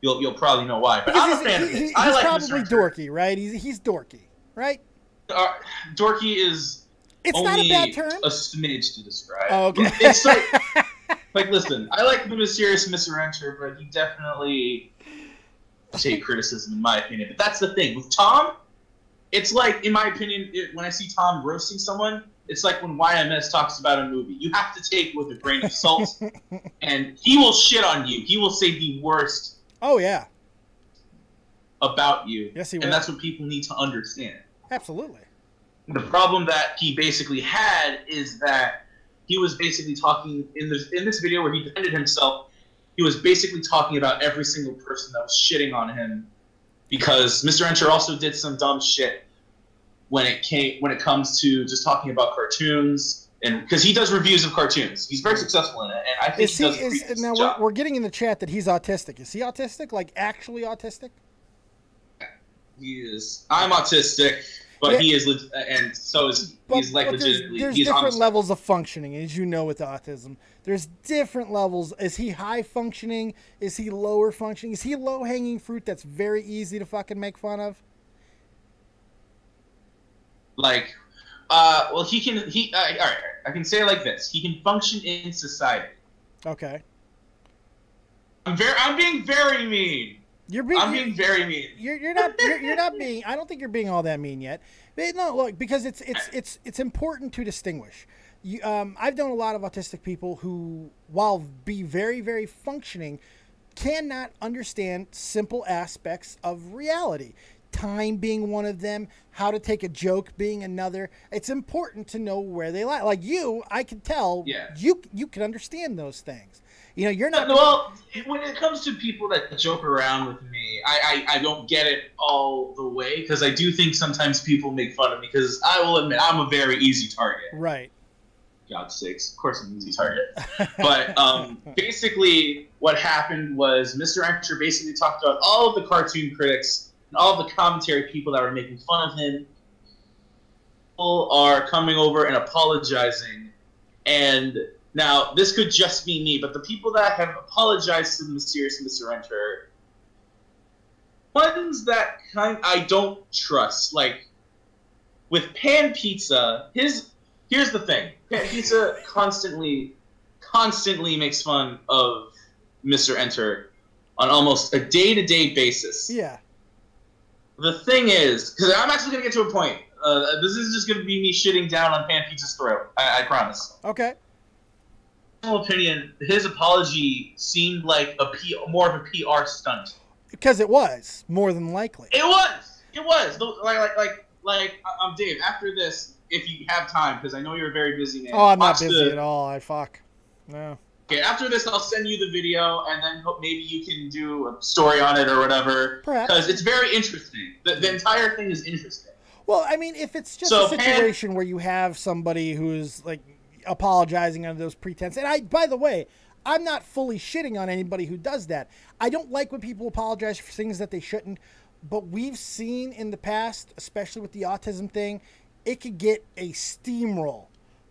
you'll probably know why. But I'm a fan of his. I like probably dorky, right? He's dorky, right? Dorky is. It's only not a bad term. A smidge to describe. Oh, okay. It's like listen, I like the mysterious Mr. Enter, but he definitely take criticism in my opinion. But that's the thing with Tom. It's like, in my opinion, when I see Tom roasting someone, it's like when YMS talks about a movie. You have to take it with a grain of salt, and he will shit on you. He will say the worst. Oh yeah. About you. Yes, he will. And that's what people need to understand. Absolutely. The problem that he basically had is that he was basically talking in this video where he defended himself. He was basically talking about every single person that was shitting on him. Because Mr. Enter also did some dumb shit when it comes to just talking about cartoons, and because he does reviews of cartoons, he's very successful in it, and I think he does a pretty decent job. We're getting in the chat that he's autistic. Is he autistic? Like actually autistic? He is. I'm autistic, but yeah. He is, and so is he's like legitimately. There's different levels of functioning, as you know, with autism. There's different levels. Is he high functioning? Is he lower functioning? Is he low hanging fruit that's very easy to fucking make fun of? Like, Well, all right, I can say it like this. He can function in society. Okay. I'm being very mean. I'm being very mean. You're not being. I don't think you're being all that mean yet. But no, look, because it's important to distinguish. I've known a lot of autistic people who, while be very, very functioning, cannot understand simple aspects of reality. Time being one of them, how to take a joke being another. It's important to know where they lie. Like you, I can tell. Yeah. You can understand those things. You know, you're not. Well, when it comes to people that joke around with me, I don't get it all the way, because I do think sometimes people make fun of me, because I will admit I'm a very easy target. Right. God's sakes, of course I'm an easy target. But basically what happened was Mr. Enter basically talked about all of the cartoon critics and all of the commentary people that were making fun of him. People are coming over and apologizing, and now, this could just be me, but the people that have apologized to the mysterious Mr. Enter, ones that I don't trust. Like, with Pan Pizza, here's the thing. Pan Pizza constantly makes fun of Mr. Enter on almost a day-to-day basis. Yeah. The thing is, because I'm actually going to get to a point. This is just going to be me shitting down on Pan Pizza's throat. I promise. Okay. Opinion, his apology seemed like more of a PR stunt. Because it was, more than likely. It was. Dave, after this, if you have time, because I know you're a very busy man. Oh, I'm not busy at all. No. Okay, after this, I'll send you the video, and then maybe you can do a story on it or whatever. Perhaps. Because it's very interesting. The entire thing is interesting. Well, I mean, if it's just a situation where you have somebody who's, like, apologizing under those pretenses. And by the way, I'm not fully shitting on anybody who does that. I don't like when people apologize for things that they shouldn't, but we've seen in the past, especially with the autism thing, it could get a steamroll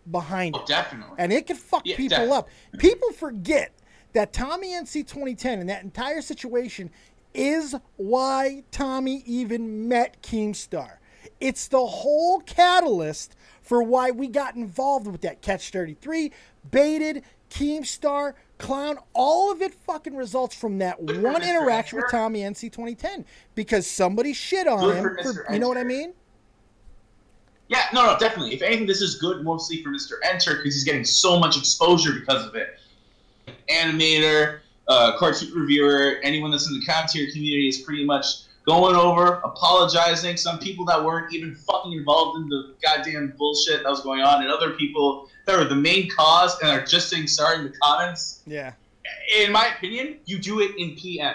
behind it. Definitely. And it could fuck people up. People forget that Tommy NC 2010 and that entire situation is why Tommy even met Keemstar. It's the whole catalyst for why we got involved with that Catch 33, Baited, Keemstar, Clown. All of it fucking results from that one interaction with Tommy NC 2010 because somebody shit on him. You know what I mean? Yeah, no, definitely. If anything, this is good mostly for Mr. Enter because he's getting so much exposure because of it. Animator, cartoon reviewer, anyone that's in the commentary community is pretty much going over, apologizing. Some people that weren't even fucking involved in the goddamn bullshit that was going on, and other people that were the main cause and are just saying sorry in the comments. Yeah. In my opinion, you do it in PM.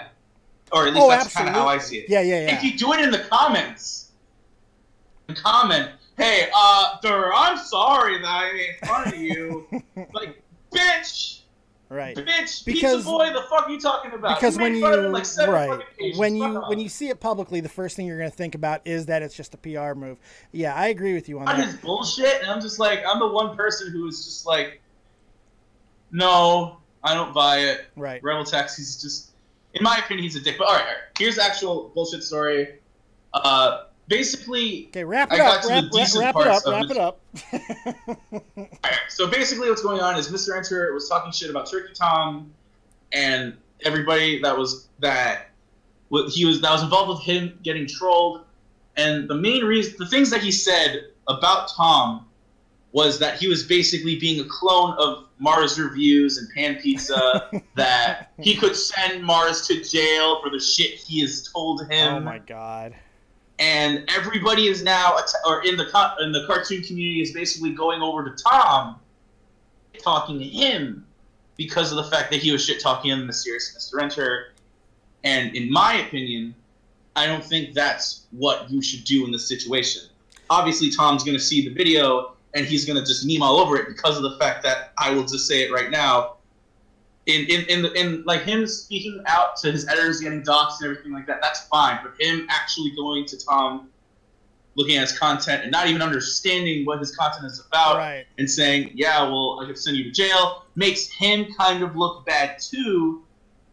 Or at least that's kind of how I see it. Yeah. If you do it in the comments, hey, I'm sorry that I made fun of you. Like, bitch! Right. Bitch, Pizza Boy, the fuck are you talking about? Because when when you see it publicly, the first thing you're going to think about is that it's just a PR move. Yeah, I agree with you on that. That is bullshit, and I'm just like, I'm the one person who is just like, no, I don't buy it. Right. Rebel Taxi's just, in my opinion, he's a dick. But all right. Here's the actual bullshit story. Basically, okay, wrap it up. Alright, so basically what's going on is Mr. Enter was talking shit about Turkey Tom and everybody that was involved with him getting trolled. And the main reason, the things that he said about Tom was that he was basically being a clone of Mars Reviews and Pan Pizza, that he could send Mars to jail for the shit he has told him. Oh my god. And everybody is now, or in the cartoon community, is basically going over to Tom, talking to him because of the fact that he was shit talking on the mysterious Mr. Enter. And in my opinion, I don't think that's what you should do in this situation. Obviously, Tom's going to see the video and he's going to just meme all over it because of the fact that, I will just say it right now, in like him speaking out to his editors, getting doxxed and everything like that, that's fine. But him actually going to Tom, looking at his content and not even understanding what his content is about, right, and saying, yeah, well, I could send you to jail, makes him kind of look bad too,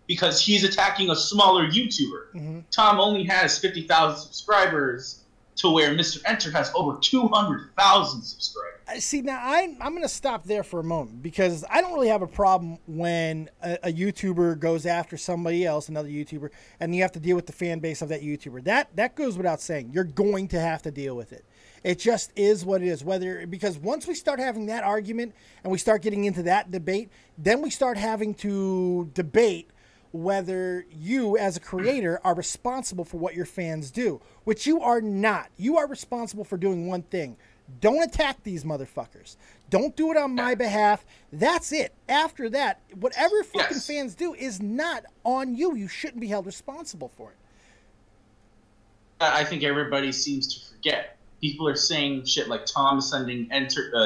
because he's attacking a smaller YouTuber. Mm-hmm. Tom only has 50,000 subscribers, to where Mr. Enter has over 200,000 subscribers. See, now I'm going to stop there for a moment because I don't really have a problem when a YouTuber goes after somebody else, another YouTuber, and you have to deal with the fan base of that YouTuber. That goes without saying. You're going to have to deal with it. It just is what it is. Because once we start having that argument and we start getting into that debate, then we start having to debate whether you as a creator are responsible for what your fans do, which you are not. You are responsible for doing one thing. Don't attack these motherfuckers. Don't do it on my behalf. That's it. After that, whatever fucking fans do is not on you. You shouldn't be held responsible for it. I think everybody seems to forget. People are saying shit like Tom is sending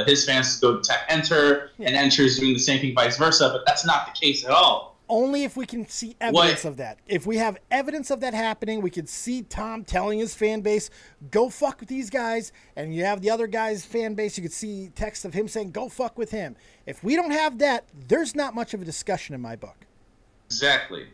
his fans to go attack Enter, and Enter is doing the same thing, vice versa, but that's not the case at all. Only if we can see evidence of that. If we have evidence of that happening, we could see Tom telling his fan base, go fuck with these guys, and you have the other guy's fan base, you could see text of him saying, go fuck with him. If we don't have that, there's not much of a discussion in my book. Exactly.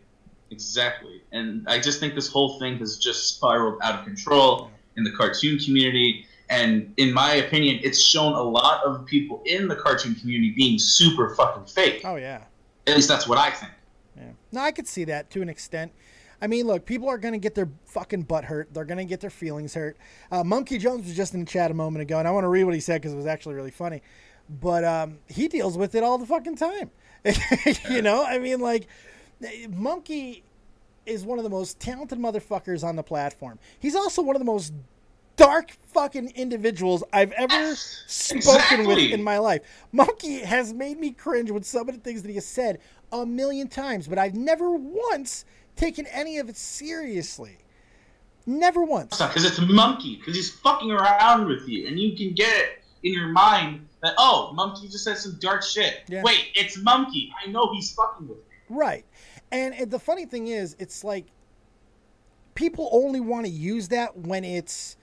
And I just think this whole thing has just spiraled out of control in the cartoon community. And in my opinion, it's shown a lot of people in the cartoon community being super fucking fake. Oh, yeah. At least that's what I think. Yeah. No, I could see that to an extent. I mean, look, people are going to get their fucking butt hurt. They're going to get their feelings hurt. Monkey Jones was just in the chat a moment ago, and I want to read what he said because it was actually really funny. But he deals with it all the fucking time. You know, I mean, like, Monkey is one of the most talented motherfuckers on the platform. He's also one of the most dark fucking individuals I've ever spoken with in my life. Monkey has made me cringe with some of the things that he has said a million times, but I've never once taken any of it seriously. Never once. Because it's Monkey, because he's fucking around with you, and you can get it in your mind that, oh, Monkey just said some dark shit. Yeah. Wait, it's Monkey. I know he's fucking with me. Right. And the funny thing is, it's like people only want to use that when it's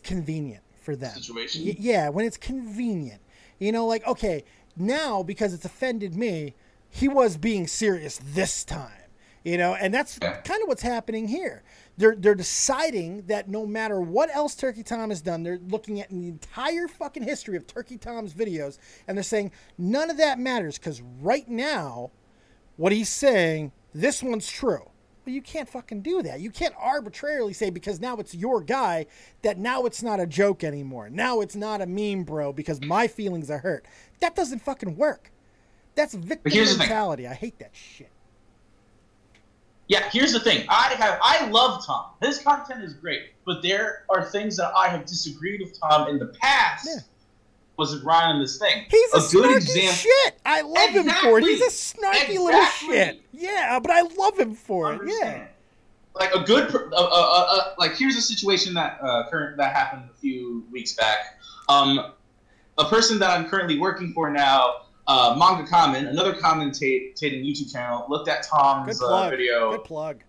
convenient for them. Situation? Yeah, when it's convenient. You know, like, okay, now because it's offended me, he was being serious this time. You know, and that's kind of what's happening here. They're deciding that no matter what else Turkey Tom has done, they're looking at the entire fucking history of Turkey Tom's videos, and they're saying none of that matters because right now, what he's saying, this one's true. Well, you can't fucking do that. You can't arbitrarily say because now it's your guy that now it's not a joke anymore. Now it's not a meme, bro, because my feelings are hurt. That doesn't fucking work. That's victim mentality. I hate that shit. Yeah, here's the thing. I love Tom. His content is great, but there are things that I have disagreed with Tom in the past. Yeah. Wasn't right on this thing. He's a good example. Shit. I love him for it. He's a snarky little shit. Yeah, but I love him for it. Yeah. Like a good, like here's a situation that that happened a few weeks back. A person that I'm currently working for now, Manga Common, another commentating YouTube channel, looked at Tom's video. Good plug.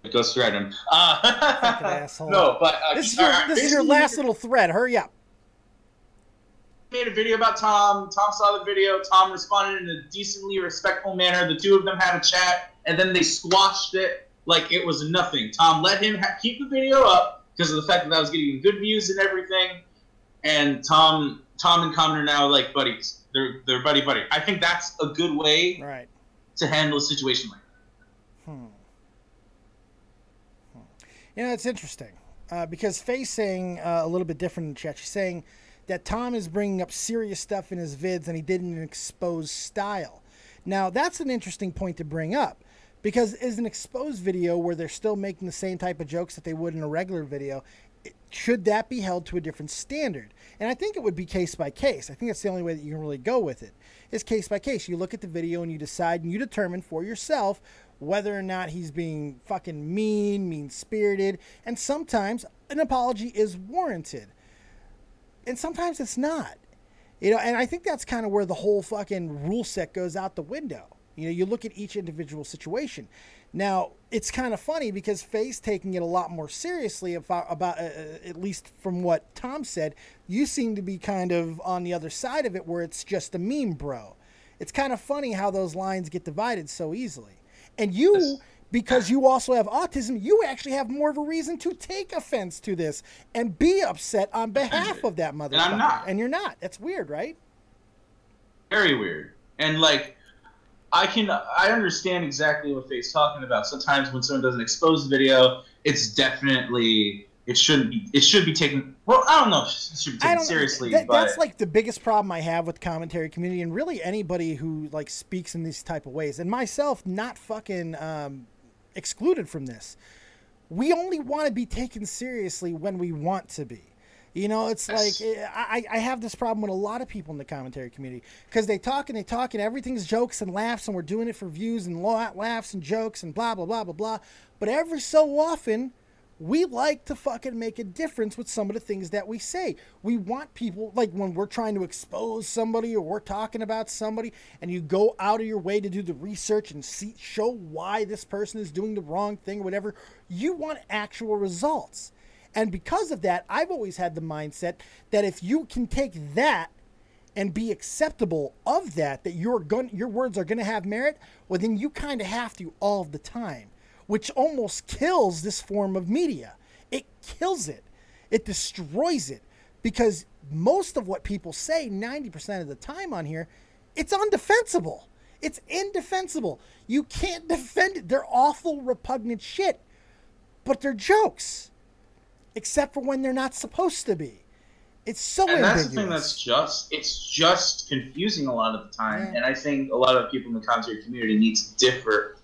It goes thread him. Fucking asshole. No, but this is your last little thread. Hurry up. Made a video about Tom. Tom saw the video. Tom responded in a decently respectful manner. The two of them had a chat, and then they squashed it like it was nothing. Tom let him keep the video up because of the fact that I was getting good views and everything. And Tom and Common are now like buddies. They're buddy. I think that's a good way to handle a situation like that. You know, it's interesting because Faye's saying a little bit different in the chat. She's saying that Tom is bringing up serious stuff in his vids and he did it in an exposed style. Now, that's an interesting point to bring up because is an exposed video where they're still making the same type of jokes that they would in a regular video, should that be held to a different standard? And I think it would be case by case. I think that's the only way that you can really go with it, is case by case. You look at the video and you decide and you determine for yourself whether or not he's being fucking mean-spirited, and sometimes an apology is warranted. And sometimes it's not, you know, and I think that's kind of where the whole fucking rule set goes out the window. You know, you look at each individual situation. Now, it's kind of funny because Faye's taking it a lot more seriously about at least from what Tom said. You seem to be kind of on the other side of it where it's just a meme, bro. It's kind of funny how those lines get divided so easily. And you because you also have autism, you actually have more of a reason to take offense to this and be upset on behalf of that motherfucker. And I'm not. And you're not. That's weird, right? Very weird. And like, I understand exactly what Faye's talking about. Sometimes when someone doesn't expose the video, it's definitely, it should be taken, well, I don't know if it should be taken seriously. But that's like the biggest problem I have with the commentary community, and really anybody who like speaks in these type of ways, and myself not fucking excluded from this. We only want to be taken seriously when we want to be. You know, it's like, I have this problem with a lot of people in the commentary community, because they talk and everything's jokes and laughs, and we're doing it for views and laughs and jokes and blah, blah, blah, blah, blah. But every so often, we like to fucking make a difference with some of the things that we say. We want people, like when we're trying to expose somebody or we're talking about somebody, and you go out of your way to do the research and show why this person is doing the wrong thing or whatever, you want actual results. And because of that, I've always had the mindset that if you can take that and be acceptable of that, that your words are going to have merit, well, then you kind of have to all the time, which almost kills this form of media. It kills it. It destroys it, because most of what people say 90% of the time on here, it's undefensible. It's indefensible. You can't defend it. They're awful, repugnant shit, but they're jokes. Except for when they're not supposed to be. It's so ambiguous. That's the thing it's just confusing a lot of the time. Yeah. And I think a lot of people in the commentary community need to differ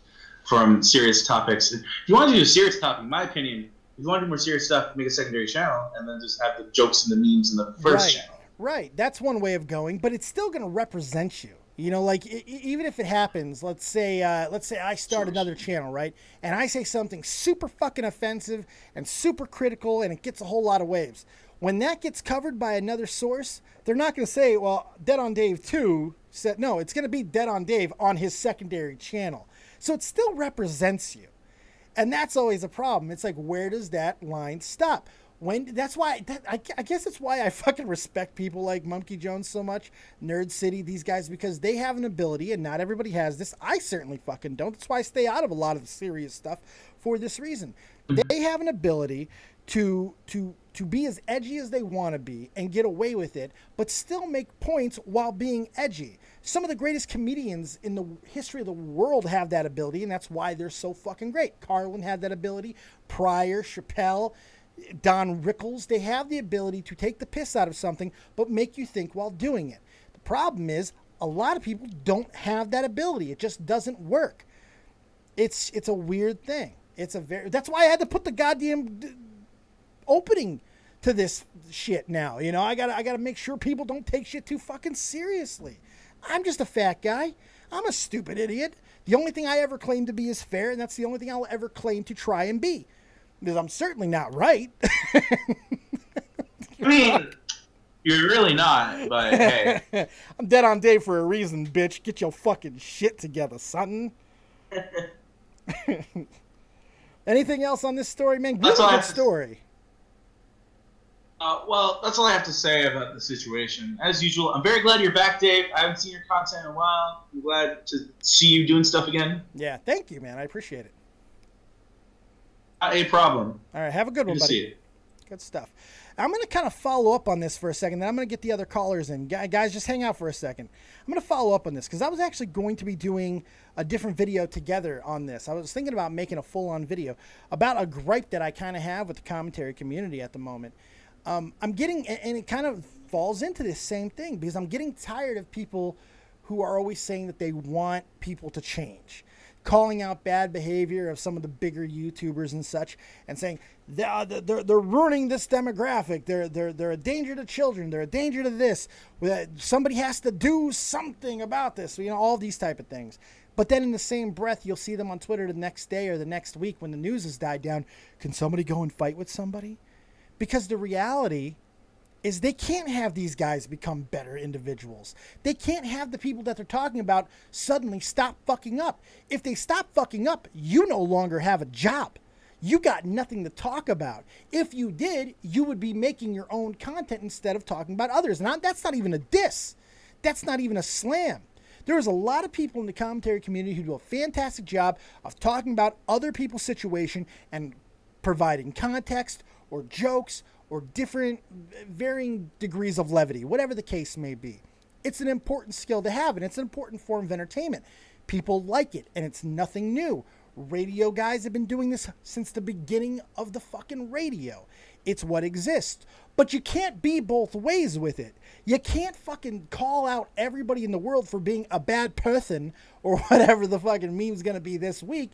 from serious topics. If you want to do a serious topic, in my opinion, if you want to do more serious stuff, make a secondary channel and then just have the jokes and the memes in the first channel. Right. That's one way of going, but it's still going to represent you. You know, like even if it happens, let's say I start another channel, right? And I say something super fucking offensive and super critical, and it gets a whole lot of waves. When that gets covered by another source, they're not going to say, well, Dead on Dave 2 said, no, it's going to be Dead on Dave on his secondary channel. So it still represents you. And that's always a problem. It's like, where does that line stop? I guess that's why I fucking respect people like Monkey Jones so much, Nerd City, these guys, because they have an ability, and not everybody has this. I certainly fucking don't. That's why I stay out of a lot of the serious stuff for this reason. They have an ability to be as edgy as they want to be and get away with it, but still make points while being edgy. Some of the greatest comedians in the history of the world have that ability, and that's why they're so fucking great. Carlin had that ability, Pryor, Chappelle, Don Rickles. They have the ability to take the piss out of something but make you think while doing it. The problem is a lot of people don't have that ability. It just doesn't work. It's a weird thing. That's why I had to put the goddamn opening to this shit now. You know, I gotta make sure people don't take shit too fucking seriously. I'm just a fat guy. I'm a stupid idiot. The only thing I ever claim to be is fair, and that's the only thing I'll ever claim to try and be. Because I'm certainly not right. I mean, you're really not, but hey. I'm Dead on Dave for a reason, bitch. Get your fucking shit together, son. Anything else on this story, man? Really good story. Well, that's all I have to say about the situation. As usual, I'm very glad you're back, Dave. I haven't seen your content in a while. I'm glad to see you doing stuff again. Yeah, thank you, man. I appreciate it. Not a problem. All right, have a good one, buddy. See you. Good stuff. I'm going to kind of follow up on this for a second, then I'm going to get the other callers in. Guys, just hang out for a second. I'm going to follow up on this because I was actually going to be doing a different video together on this. I was thinking about making a full-on video about a gripe that I kind of have with the commentary community at the moment. I'm getting, and it kind of falls into this same thing, because I'm getting tired of people who are always saying that they want people to change, calling out bad behavior of some of the bigger YouTubers and such, and saying they're ruining this demographic. They're a danger to children. They're a danger to this. Somebody has to do something about this. You know, all these type of things. But then in the same breath, you'll see them on Twitter the next day or the next week when the news has died down. Can somebody go and fight with somebody? Because the reality is they can't have these guys become better individuals. They can't have the people that they're talking about suddenly stop fucking up. If they stop fucking up, you no longer have a job. You got nothing to talk about. If you did, you would be making your own content instead of talking about others. And that's not even a diss. That's not even a slam. There's a lot of people in the commentary community who do a fantastic job of talking about other people's situation and providing context or jokes or different varying degrees of levity, whatever the case may be. It's an important skill to have, and it's an important form of entertainment. People like it, and it's nothing new. Radio guys have been doing this since the beginning of the fucking radio. It's what exists. But you can't be both ways with it. You can't fucking call out everybody in the world for being a bad person or whatever the fucking meme's going to be this week,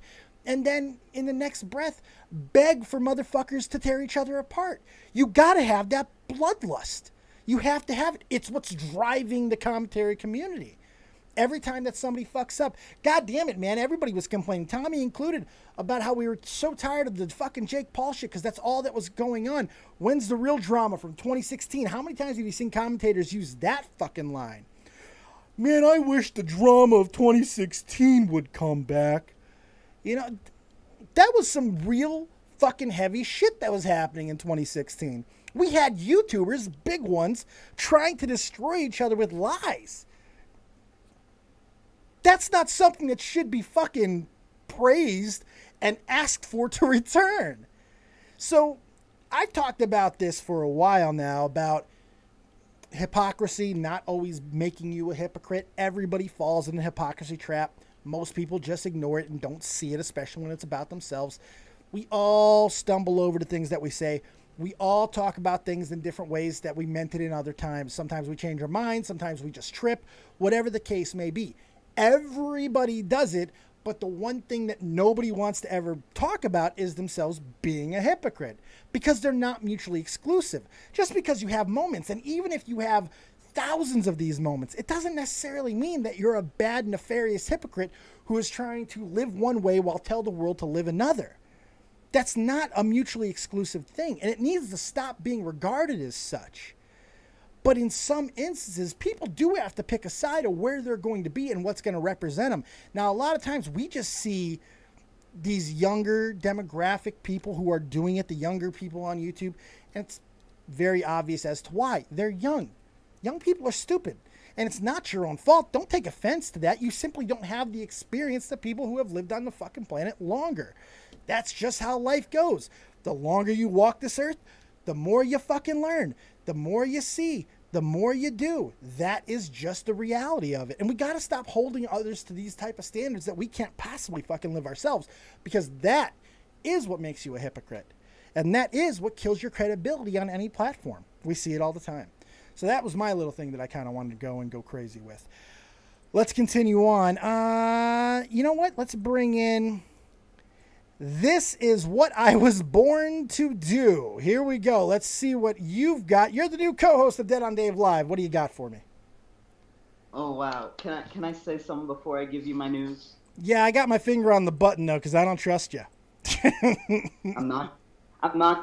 and then in the next breath beg for motherfuckers to tear each other apart. You got to have that bloodlust. You have to have it. It's what's driving the commentary community. Every time that somebody fucks up, god damn it, man, everybody was complaining, Tommy included, about how we were so tired of the fucking Jake Paul shit because that's all that was going on. When's the real drama from 2016? How many times have you seen commentators use that fucking line? Man, I wish the drama of 2016 would come back. You know, that was some real fucking heavy shit that was happening in 2016. We had YouTubers, big ones, trying to destroy each other with lies. That's not something that should be fucking praised and asked for to return. So I've talked about this for a while now, about hypocrisy not always making you a hypocrite. Everybody falls in the hypocrisy trap. Most people just ignore it and don't see it, especially when it's about themselves. We all stumble over the things that we say. We all talk about things in different ways that we meant it in other times. Sometimes we change our minds. Sometimes we just trip. Whatever the case may be. Everybody does it, but the one thing that nobody wants to ever talk about is themselves being a hypocrite, because they're not mutually exclusive. Just because you have moments, and even if you have thousands of these moments, it doesn't necessarily mean that you're a bad, nefarious hypocrite who is trying to live one way while tell the world to live another. That's not a mutually exclusive thing, and it needs to stop being regarded as such. But in some instances, people do have to pick a side of where they're going to be and what's going to represent them. Now, a lot of times we just see these younger demographic people who are doing it, the younger people on YouTube, and it's very obvious as to why. They're young. Young people are stupid, and it's not your own fault. Don't take offense to that. You simply don't have the experience that people who have lived on the fucking planet longer. That's just how life goes. The longer you walk this earth, the more you fucking learn. The more you see, the more you do. That is just the reality of it. And we got to stop holding others to these type of standards that we can't possibly fucking live ourselves, because that is what makes you a hypocrite. And that is what kills your credibility on any platform. We see it all the time. So that was my little thing that I kind of wanted to go crazy with. Let's continue on. You know what? Let's bring in... This is what I was born to do. Here we go. Let's see what you've got. You're the new co-host of Dead on Dave Live. What do you got for me? Oh, wow. Can I say something before I give you my news? Yeah, I got my finger on the button, though, because I don't trust you. I'm not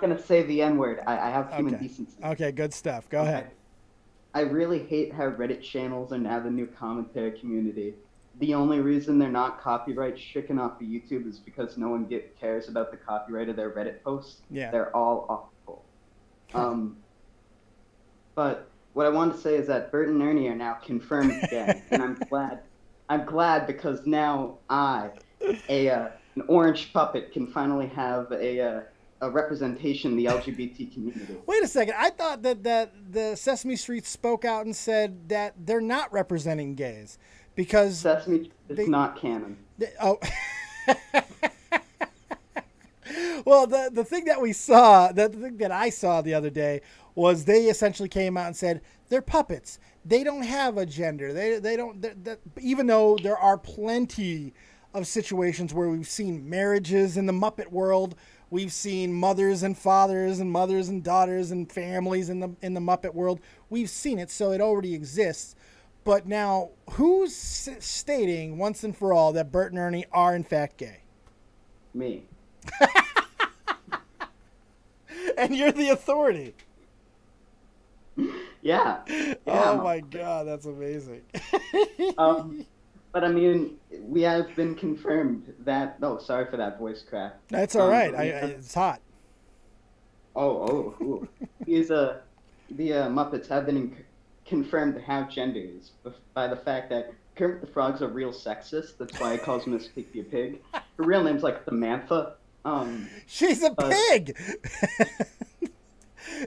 going to say the N-word. I have human decency. Okay, good stuff. Go ahead. I really hate how Reddit channels are now the new commentary community. The only reason they're not copyright stricken off of YouTube is because no one cares about the copyright of their Reddit posts. Yeah. They're all awful. But what I wanted to say is that Bert and Ernie are now confirmed again, and I'm glad. I'm glad because now an orange puppet, can finally have a representation in the LGBT community. Wait a second. I thought that the Sesame Street spoke out and said that they're not representing gays. Because Sesame is not canon. Well, the thing that we saw, the thing that I saw the other day, was they essentially came out and said they're puppets. They don't have a gender. They don't. Even though there are plenty of situations where we've seen marriages in the Muppet world, we've seen mothers and fathers and mothers and daughters and families in the Muppet world. We've seen it, so it already exists. But now, who's stating once and for all that Bert and Ernie are in fact gay? Me. And you're the authority. Yeah. Oh my God, that's amazing. But I mean, we have been confirmed that... Oh, sorry for that voice crack. That's all right. It's hot. Cool. The Muppets have been confirmed to have genders by the fact that Kermit the Frog's a real sexist. That's why he calls Miss Piggy a pig. Her real name's like Samantha. She's a pig.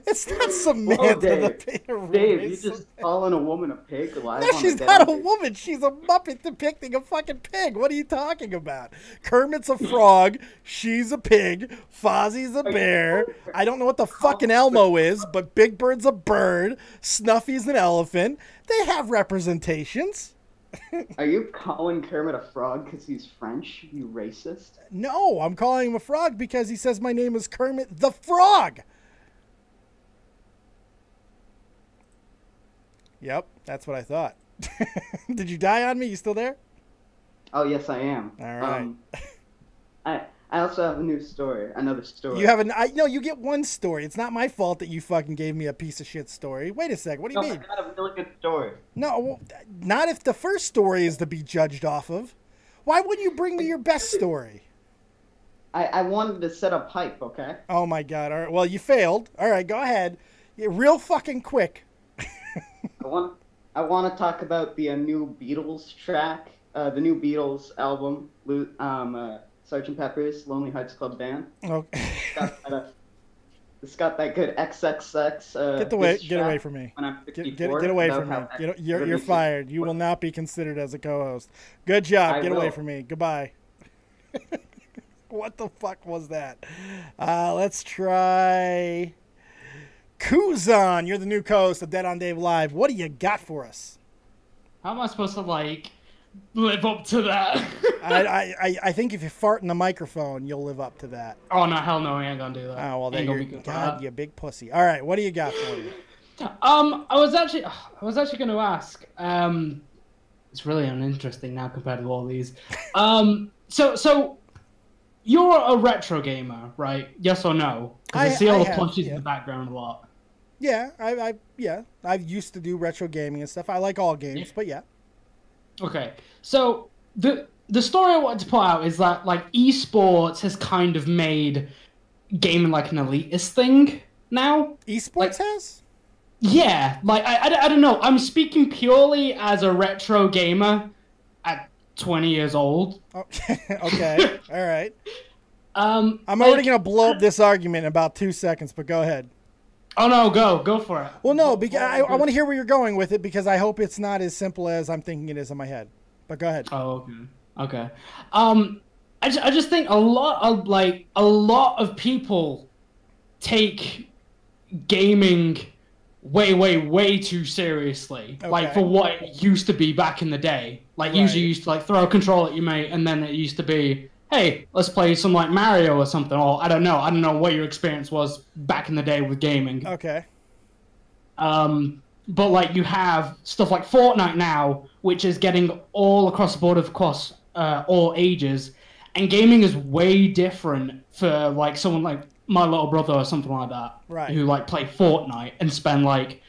It's not Samantha. Whoa, Dave. The pig. Dave, you just calling a woman a pig live No, on she's the not a Dead on woman. She's a Muppet depicting a fucking pig. What are you talking about? Kermit's a frog. She's a pig. Fozzie's a bear. I don't know what the fucking Elmo is, but Big Bird's a bird. Snuffy's an elephant. They have representations. Are you calling Kermit a frog because he's French, you racist? No, I'm calling him a frog because he says my name is Kermit the Frog. Yep, that's what I thought. Did you die on me? You still there? Oh, yes, I am. All right. I also have a new story, another story. You have no, you get one story. It's not my fault that you fucking gave me a piece of shit story. Wait a sec. What do you mean? I got a really good story. No, well, not if the first story is to be judged off of. Why wouldn't you bring me your best story? I wanted to set up hype, okay? Oh my god. All right. Well, you failed. All right, go ahead. You're real fucking quick. I want to talk about the new Beatles track, the new Beatles album, Sgt. Pepper's Lonely Hearts Club Band. Okay. It's got that good XXX. Get away from me. When I'm 54, get away from me. You're fired. You will not be considered as a co-host. Good job. Get away from me. Goodbye. What the fuck was that? Let's try Kuzan. You're the new co-host of Dead on Dave Live. What do you got for us? How am I supposed to live up to that? I think if you fart in the microphone, you'll live up to that. Oh no, hell no, I ain't gonna do that. Oh well, then you're God, you big pussy. All right, what do you got for me? I was actually going to ask. It's really uninteresting now compared to all these. So you're a retro gamer, right? Yes or no? Because I see all the plushies in the background a lot. Yeah, I used to do retro gaming and stuff. I like all games, but yeah. Okay, so the story I wanted to put out is that like esports has kind of made gaming like an elitist thing now. Esports has? Yeah, like I don't know. I'm speaking purely as a retro gamer at 20 years old. Okay, okay, all right. I'm already gonna blow up this argument in about 2 seconds, but go ahead. Oh no, go for it. Well, no, because I want to hear where you're going with it because I hope it's not as simple as I'm thinking it is in my head. But go ahead. Oh, okay. I just think a lot of people take gaming way too seriously. Okay. Like for what it used to be back in the day. Like usually you used to like throw a controller at your mate, and then it used to be, hey, let's play some like Mario or something. Or I don't know what your experience was back in the day with gaming. Okay. But like you have stuff like Fortnite now, which is getting all across the board, of course, all ages, and gaming is way different for like someone like my little brother or something like that, right? Who like play Fortnite and spend like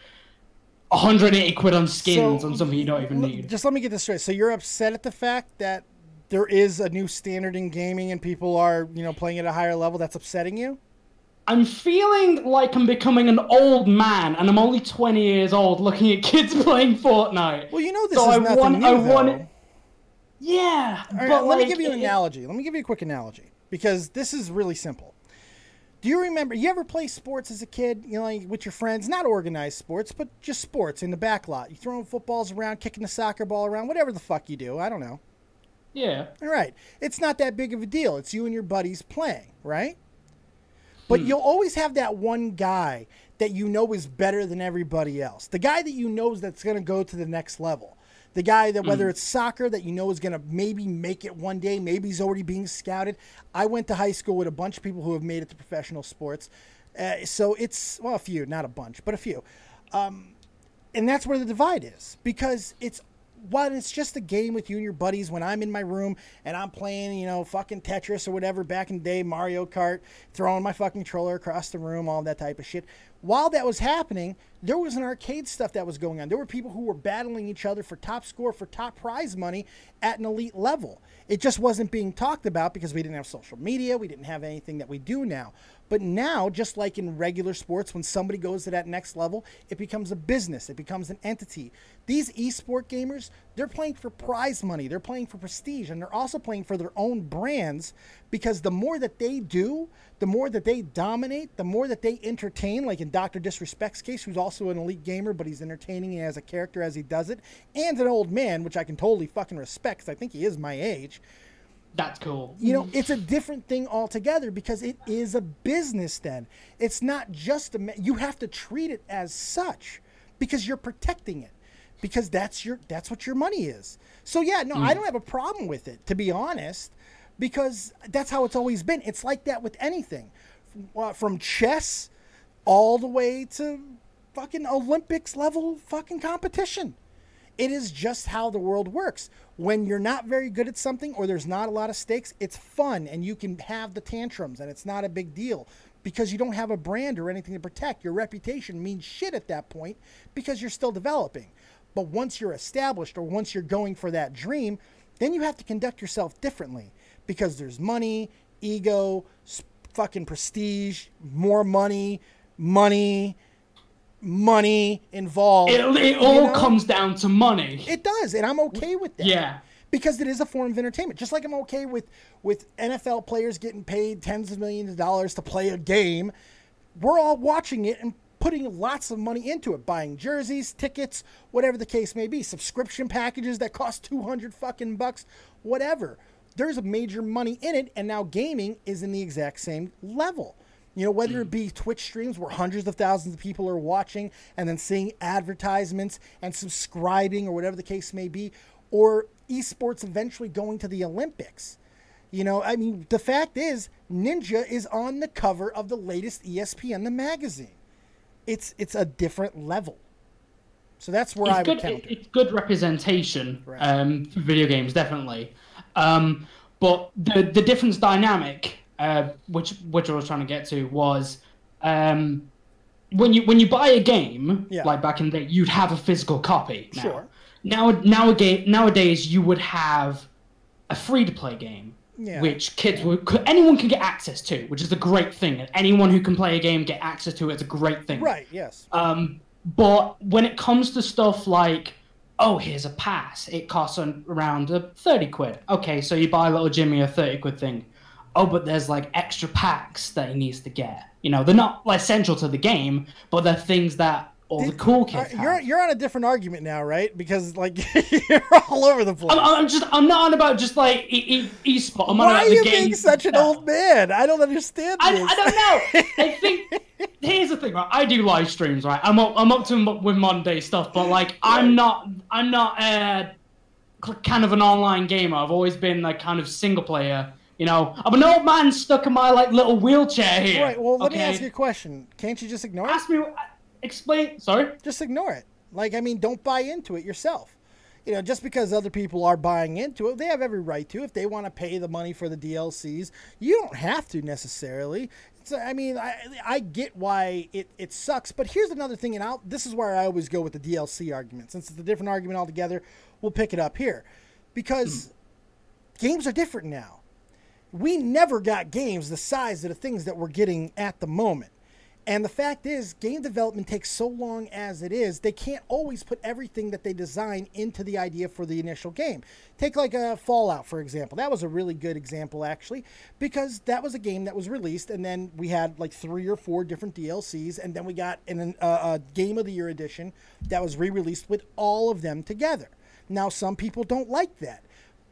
180 quid on skins on something you don't even need. Just let me get this straight. So you're upset at the fact that there is a new standard in gaming and people are, playing at a higher level? That's upsetting you? I'm feeling like I'm becoming an old man, and I'm only 20 years old looking at kids playing Fortnite. Well, this is nothing new, though. Yeah. Right, but let me give you an analogy. Let me give you a quick analogy, because this is really simple. Do you remember, you ever play sports as a kid, like with your friends? Not organized sports, but just sports in the back lot. You throwing footballs around, kicking the soccer ball around, whatever the fuck you do. I don't know. Yeah. All right. It's not that big of a deal. It's you and your buddies playing, right? But you'll always have that one guy that is better than everybody else. The guy that that's going to go to the next level. The guy that, whether it's soccer, that is going to maybe make it one day, maybe he's already being scouted. I went to high school with a bunch of people who have made it to professional sports. So it's, a few, not a bunch, but a few. And that's where the divide is, because while it's just a game with you and your buddies, when I'm in my room and I'm playing, fucking Tetris or whatever back in the day, Mario Kart, throwing my fucking controller across the room, all that type of shit. While that was happening, there was an arcade stuff that was going on. There were people who were battling each other for top score, for top prize money at an elite level. It just wasn't being talked about because we didn't have social media. We didn't have anything that we do now. But now, just like in regular sports, when somebody goes to that next level, it becomes a business. It becomes an entity. These esport gamers, they're playing for prize money. They're playing for prestige. And they're also playing for their own brands, because the more that they do, the more that they dominate, the more that they entertain, like in Dr. Disrespect's case, who's also an elite gamer, but he's entertaining as a character as he does it, and an old man, which I can totally fucking respect, because I think he is my age. That's cool. You know, it's a different thing altogether, because it is a business then. It's not just you have to treat it as such, because you're protecting it, because that's what your money is. So yeah, no, I don't have a problem with it, to be honest, because that's how it's always been. It's like that with anything, from chess all the way to fucking Olympics level fucking competition. It is just how the world works. When you're not very good at something, or there's not a lot of stakes, it's fun and you can have the tantrums and it's not a big deal, because you don't have a brand or anything to protect. Your reputation means shit at that point, because you're still developing. But once you're established, or once you're going for that dream, then you have to conduct yourself differently, because there's money, ego, fucking prestige, more money involved. It all comes down to money. It does, and I'm okay with that. Yeah. Because it is a form of entertainment. Just like I'm okay with NFL players getting paid tens of millions of dollars to play a game. We're all watching it and putting lots of money into it, buying jerseys, tickets, whatever the case may be, subscription packages that cost 200 fucking bucks, whatever. There's a major money in it, and now gaming is in the exact same level. You know, whether it be Twitch streams where hundreds of thousands of people are watching and then seeing advertisements and subscribing, or whatever the case may be, or esports eventually going to the Olympics. You know, I mean, the fact is, Ninja is on the cover of the latest ESPN the magazine. It's a different level. So that's where I would counter. It's good representation, right. For video games, definitely. But the difference dynamic, which I was trying to get to, was when you buy a game, like back in the day, you'd have a physical copy. Sure. Nowadays, you would have a free-to-play game, which anyone can get access to, which is a great thing. And anyone who can play a game get access to it's a great thing. Right. Yes. But when it comes to stuff like, oh, here's a pass, it costs around 30 quid. Okay, so you buy little Jimmy a 30 quid thing. Oh, but there's like extra packs that he needs to get. You know, they're not essential to the game, but they're things that all the cool kids have. You're on a different argument now, right? Because like you're all over the place. I'm not on about just like esport. I'm on Why about are you the being games such an old man? I don't understand this. I don't know. I think here's the thing, right? I do live streams, right? I'm up to with modern day stuff, but like I'm not kind of an online gamer. I've always been like kind of single player. You know, I'm an old man stuck in my like little wheelchair here. Right. Well, let me ask you a question. Can't you just ignore it? Ask me. Explain. Sorry. Just ignore it. Like, I mean, don't buy into it yourself. You know, just because other people are buying into it, they have every right to. If they want to pay the money for the DLCs, you don't have to necessarily. I mean, I get why it sucks. But here's another thing, and this is where I always go with the DLC argument. Since it's a different argument altogether, we'll pick it up here. Because games are different now. We never got games the size of the things that we're getting at the moment. And the fact is, game development takes so long as it is, they can't always put everything that they design into the idea for the initial game. Take like a Fallout, for example. That was a really good example, actually, because that was a game that was released, and then we had like 3 or 4 different DLCs, and then we got a Game of the Year edition that was re-released with all of them together. Now, some people don't like that,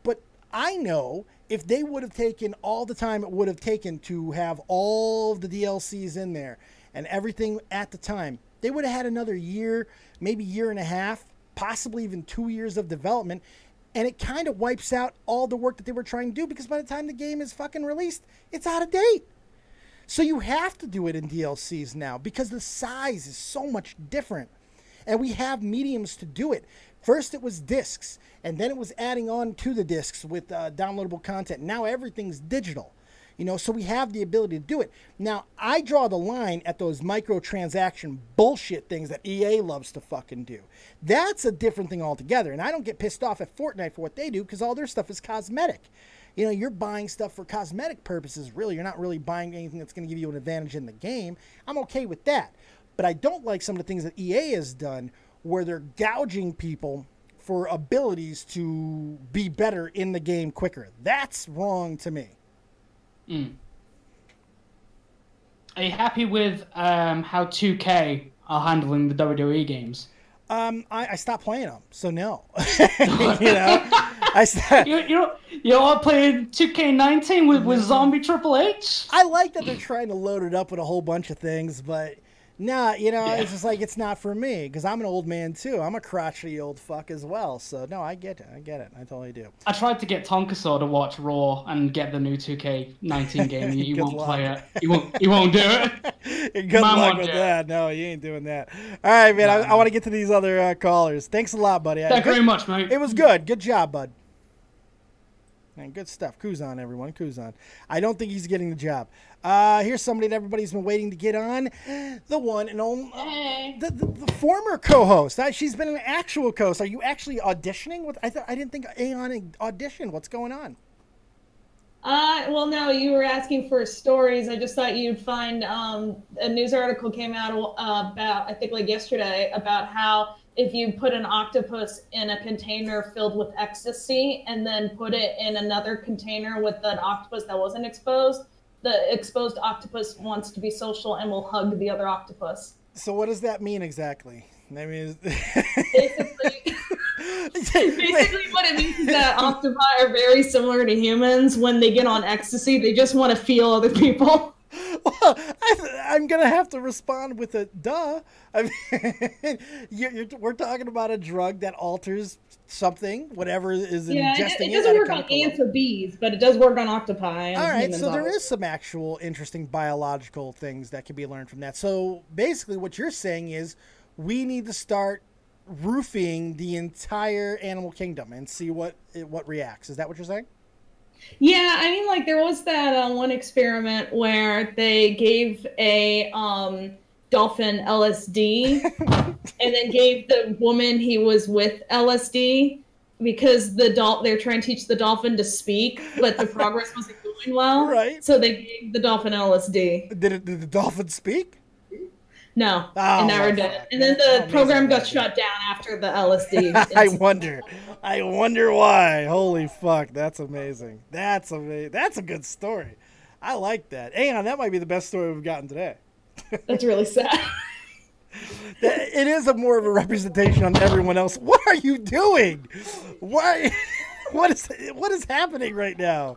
but I know if they would have taken all the time it would have taken to have all of the DLCs in there, and everything at the time, they would have had another year, maybe year and a half, possibly even 2 years of development, and it kind of wipes out all the work that they were trying to do, because by the time the game is fucking released, it's out of date. So you have to do it in DLCs now, because the size is so much different, and we have mediums to do it. First it was discs, and then it was adding on to the discs with downloadable content. Now everything's digital. You know, so we have the ability to do it. Now, I draw the line at those microtransaction bullshit things that EA loves to fucking do. That's a different thing altogether. And I don't get pissed off at Fortnite for what they do, because all their stuff is cosmetic. You know, you're buying stuff for cosmetic purposes, really. You're not really buying anything that's going to give you an advantage in the game. I'm okay with that. But I don't like some of the things that EA has done where they're gouging people for abilities to be better in the game quicker. That's wrong to me. Are you happy with how 2K are handling the WWE games? I stopped playing them, so no. You know, you are playing 2K19 with Zombie Triple H? I like that they're trying to load it up with a whole bunch of things, but nah, you know, it's just like, it's not for me, because I'm an old man too. I'm a crotchety old fuck as well, so no, I get it. I totally do. I tried to get Tonkasaw to watch Raw and get the new 2K19 game. He won't play it. He won't do it. Good luck with that. No, you ain't doing that. All right, man, I want to get to these other callers. Thanks a lot, buddy. Thank you very much, mate. It was good. Good job, bud. Man, good stuff. Kuzan, everyone. Kuzan. I don't think he's getting the job. Here's somebody that everybody's been waiting to get on. The one and only, the former co-host. She's been an actual co-host. Are you actually auditioning? I didn't think Aeon auditioned. What's going on? Well, no, you were asking for stories. I just thought you'd find a news article came out about, I think like yesterday, about how if you put an octopus in a container filled with ecstasy and then put it in another container with an octopus that wasn't exposed, the exposed octopus wants to be social and will hug the other octopus. So what does that mean exactly? I mean, basically what it means is that octopi are very similar to humans. When they get on ecstasy, they just want to feel other people. Well, I'm going to have to respond with a duh. I mean, we're talking about a drug that alters something, whatever is ingesting it. It doesn't work on ants or bees, but it does work on octopi. All right, so there is some actual interesting biological things that can be learned from that. So basically what you're saying is we need to start roofing the entire animal kingdom and see what reacts. Is that what you're saying? Yeah, I mean, like, there was that one experiment where they gave a dolphin LSD and then gave the woman he was with LSD because they're trying to teach the dolphin to speak, but the progress wasn't going well. Right. So they gave the dolphin LSD. Did the dolphin speak? No, it never did. And then the program got shut down after the LSD. I wonder why. Holy fuck, that's amazing. That's amazing. That's a good story. I like that. Aeon, that might be the best story we've gotten today. That's really sad. It is more of a representation on everyone else. What are you doing? Why? What is happening right now?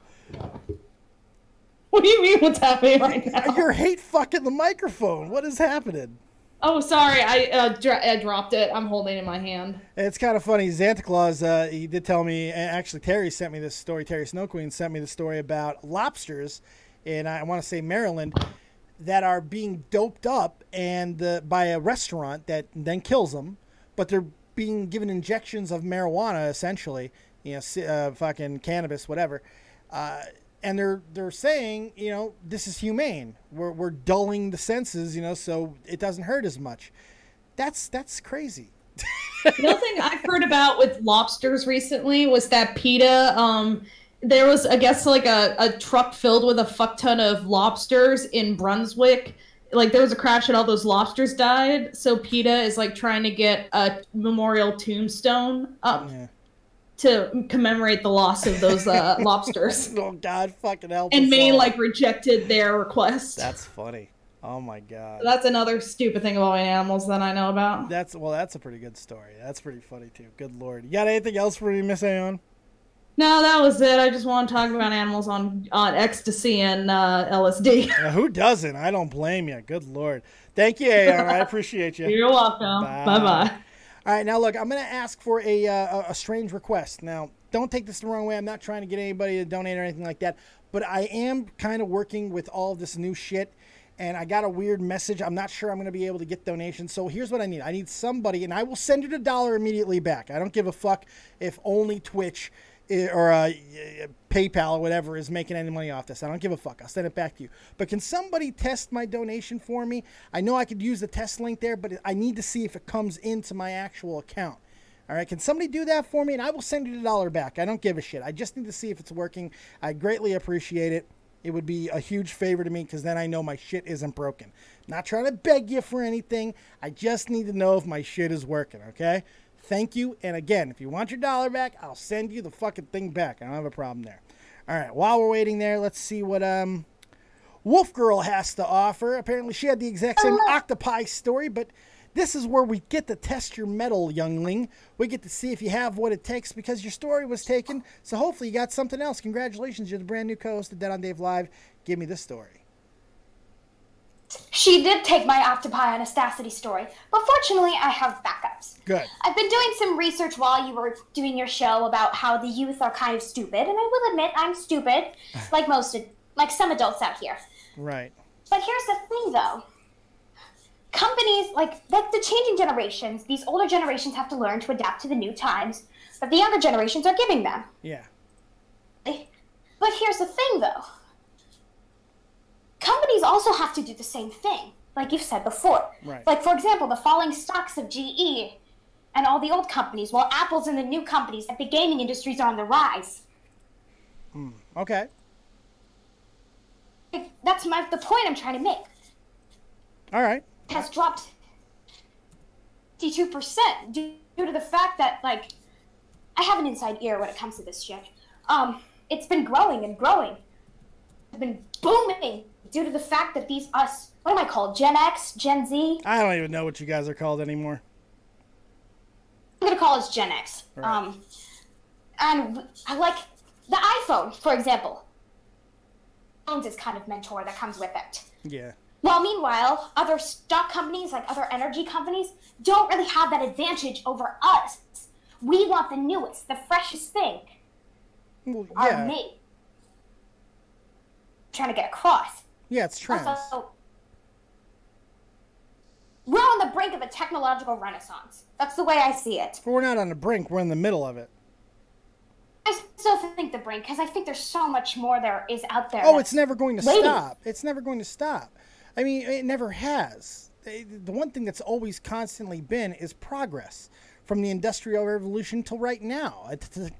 What do you mean what's happening right now? You're hate fucking the microphone. What is happening? Oh, sorry. I dropped it. I'm holding it in my hand. It's kind of funny. Zanta Claws, he did tell me, actually Terry sent me this story. Terry Snow Queen sent me the story about lobsters in, I want to say, Maryland, that are being doped up by a restaurant that then kills them, but they're being given injections of marijuana, essentially, fucking cannabis, whatever. And they're saying, this is humane. We're dulling the senses, so it doesn't hurt as much. That's crazy. The other thing I've heard about with lobsters recently was that PETA, there was, I guess, like a truck filled with a fuck ton of lobsters in Brunswick. Like, there was a crash and all those lobsters died. So PETA is, like, trying to get a memorial tombstone up. Yeah. To commemorate the loss of those lobsters. Oh, God, fucking help and us Maine, all. Rejected their request. That's funny. Oh, my God. That's another stupid thing about animals that I know about. That's a pretty good story. That's pretty funny, too. Good Lord. You got anything else for me, Miss Aeon? No, that was it. I just want to talk about animals on ecstasy and LSD. Who doesn't? I don't blame you. Good Lord. Thank you, Aeon. I appreciate you. You're welcome. Bye-bye. All right, now look, I'm going to ask for a strange request. Now, don't take this the wrong way. I'm not trying to get anybody to donate or anything like that, but I am kind of working with all of this new shit, and I got a weird message. I'm not sure I'm going to be able to get donations, so here's what I need. I need somebody, and I will send you $1 immediately back. I don't give a fuck if only Twitch or PayPal or whatever is making any money off this. I don't give a fuck. I'll send it back to you. But can somebody test my donation for me? I know I could use the test link there, but I need to see if it comes into my actual account. All right, can somebody do that for me? And I will send you the $1 back. I don't give a shit. I just need to see if it's working. I greatly appreciate it. It would be a huge favor to me because then I know my shit isn't broken. Not trying to beg you for anything. I just need to know if my shit is working, okay? Thank you. And again, if you want your $1 back, I'll send you the fucking thing back. I don't have a problem there. All right, while we're waiting there, let's see what Wolf Girl has to offer. Apparently she had the exact same octopi story, but this is where we get to test your mettle, youngling. We get to see if you have what it takes because your story was taken. So hopefully you got something else. Congratulations, you're the brand new co-host of Dead on Dave Live. Give me this story. She did take my octopi Anastasity story, but fortunately I have backups. Good. I've been doing some research while you were doing your show about how the youth are kind of stupid, and I will admit I'm stupid, like some adults out here. Right. But here's the thing, though. Companies, like the changing generations, these older generations have to learn to adapt to the new times that the younger generations are giving them. Yeah. But here's the thing, though. Companies also have to do the same thing, like you've said before. Right. Like, for example, the falling stocks of GE and all the old companies, while Apple's and the new companies at the gaming industries are on the rise. Okay. That's the point I'm trying to make. All right. It has dropped 52% due to the fact that, like, I have an inside ear when it comes to this shit. It's been growing and growing. It's been booming due to the fact that what am I called? Gen X? Gen Z? I don't even know what you guys are called anymore. I'm gonna call us Gen X. Right. And I like the iPhone, for example. Phones is kind of mentor that comes with it. Yeah. While meanwhile, other stock companies, like other energy companies, don't really have that advantage over us. We want the newest, the freshest thing. Well, Our yeah. mate. Trying to get across. Yeah, it's trends. Also, we're on the brink of a technological renaissance. That's the way I see it. But we're not on the brink. We're in the middle of it. I still think the brink, because I think there's so much more there is out there. Oh, it's never going to waiting. stop. It's never going to stop. I mean, it never has. The one thing that's always constantly been is progress. From the Industrial Revolution till right now,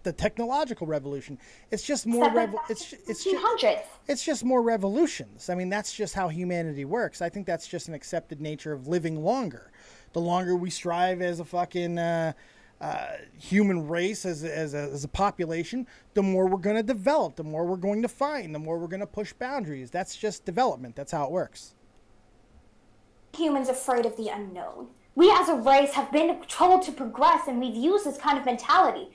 the technological revolution. It's just more it's just more revolutions. I mean, that's just how humanity works. I think that's just an accepted nature of living longer. The longer we strive as a fucking human race, as a population, the more we're going to develop, the more we're going to find, the more we're going to push boundaries. That's just development. That's how it works. Humans afraid of the unknown. We as a race have been told to progress, and we've used this kind of mentality.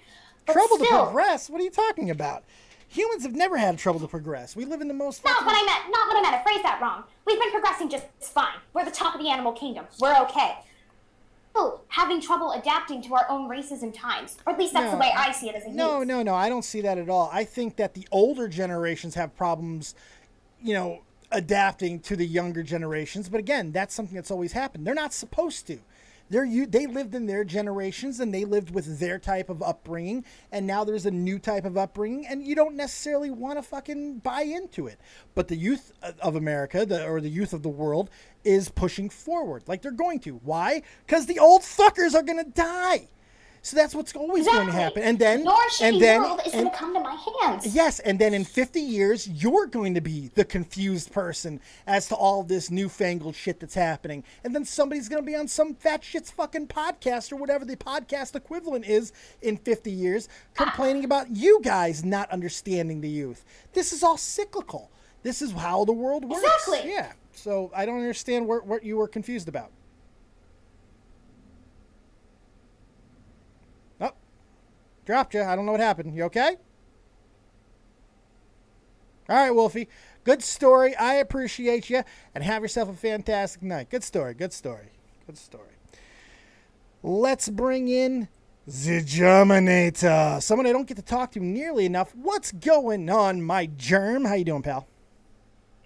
But trouble still, to progress? What are you talking about? Humans have never had trouble to progress. We live in the most... Not what I meant. I phrased that wrong. We've been progressing just fine. We're the top of the animal kingdom. We're okay. Still having trouble adapting to our own races and times. Or at least that's the way I see it as a youth. No, I don't see that at all. I think that the older generations have problems, adapting to the younger generations. But again, that's something that's always happened. They're not supposed to. They lived in their generations and they lived with their type of upbringing, and now there's a new type of upbringing, and you don't necessarily want to fucking buy into it. But the youth of America, or the youth of the world, is pushing forward like they're going to. Why? Because the old fuckers are going to die. So that's what's always going to happen. And then, your shitty world is going to come to my hands. Yes, and then in 50 years, you're going to be the confused person as to all this newfangled shit that's happening. And then somebody's going to be on some fat shit's fucking podcast or whatever the podcast equivalent is in 50 years, complaining about you guys not understanding the youth. This is all cyclical. This is how the world works. Exactly. Yeah. So I don't understand what you were confused about. Dropped you. I don't know what happened. You okay? All right, Wolfie. Good story. I appreciate you. And have yourself a fantastic night. Good story. Good story. Good story. Let's bring in the Germinator. Someone I don't get to talk to nearly enough. What's going on, my germ? How you doing, pal?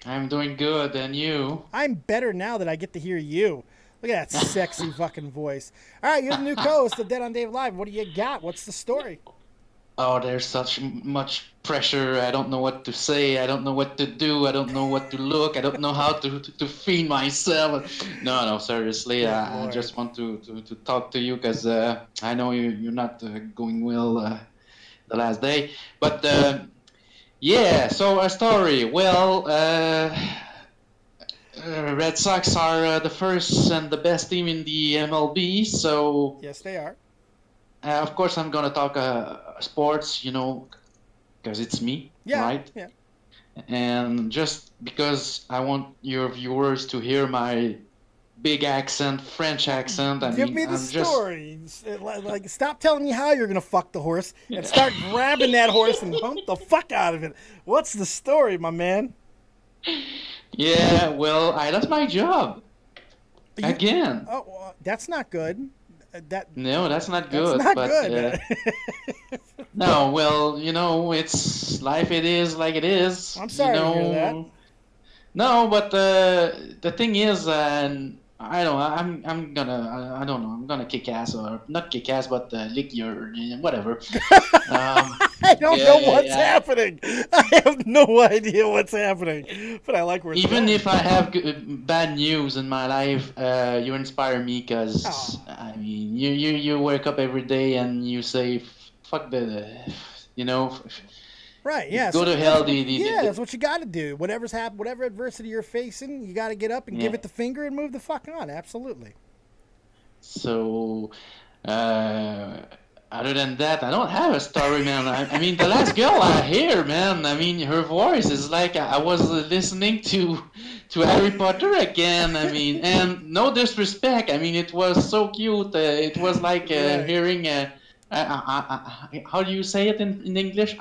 I'm doing good. And you? I'm better now that I get to hear you. Look at that sexy fucking voice. All right, you're the new co-host of Dead on Dave Live. What do you got? What's the story? oh, there's such much pressure. I don't know what to say. I don't know what to do. I don't know what to look. I don't know how to feed myself. No, seriously. I just want to talk to you because I know you're not going well the last day. But yeah, so a story. Well, Red Sox are the first and the best team in the MLB. So yes, they are. Of course, I'm gonna talk sports, you know, because it's me, right? Yeah. And just because I want your viewers to hear my big accent, French accent. Give me the story. Like, stop telling me how you're gonna fuck the horse and start grabbing that horse and hump the fuck out of it. What's the story, my man? Yeah, well, that's my job. Again. Oh, well, that's not good. No, that's not good. That's not good. No, well, you know, it's life. It is like it is. I'm sorry to hear that. No, but the thing is, I don't. I'm gonna kick ass, or not kick ass, but lick your whatever. I don't know what's happening. I have no idea what's happening, but I like where it's Even going. if I have bad news in my life, you inspire me because I mean, you wake up every day and you say, "Fuck you know." Right, yeah. Go to hell. That's what you got to do. Whatever's happened, whatever adversity you're facing, you got to get up and give it the finger and move the fuck on. Absolutely. So, other than that, I don't have a story, man. I mean, the last girl I hear, man, I mean, her voice is like I was listening to Harry Potter again. I mean, and no disrespect. I mean, it was so cute. It was like hearing, how do you say it in English?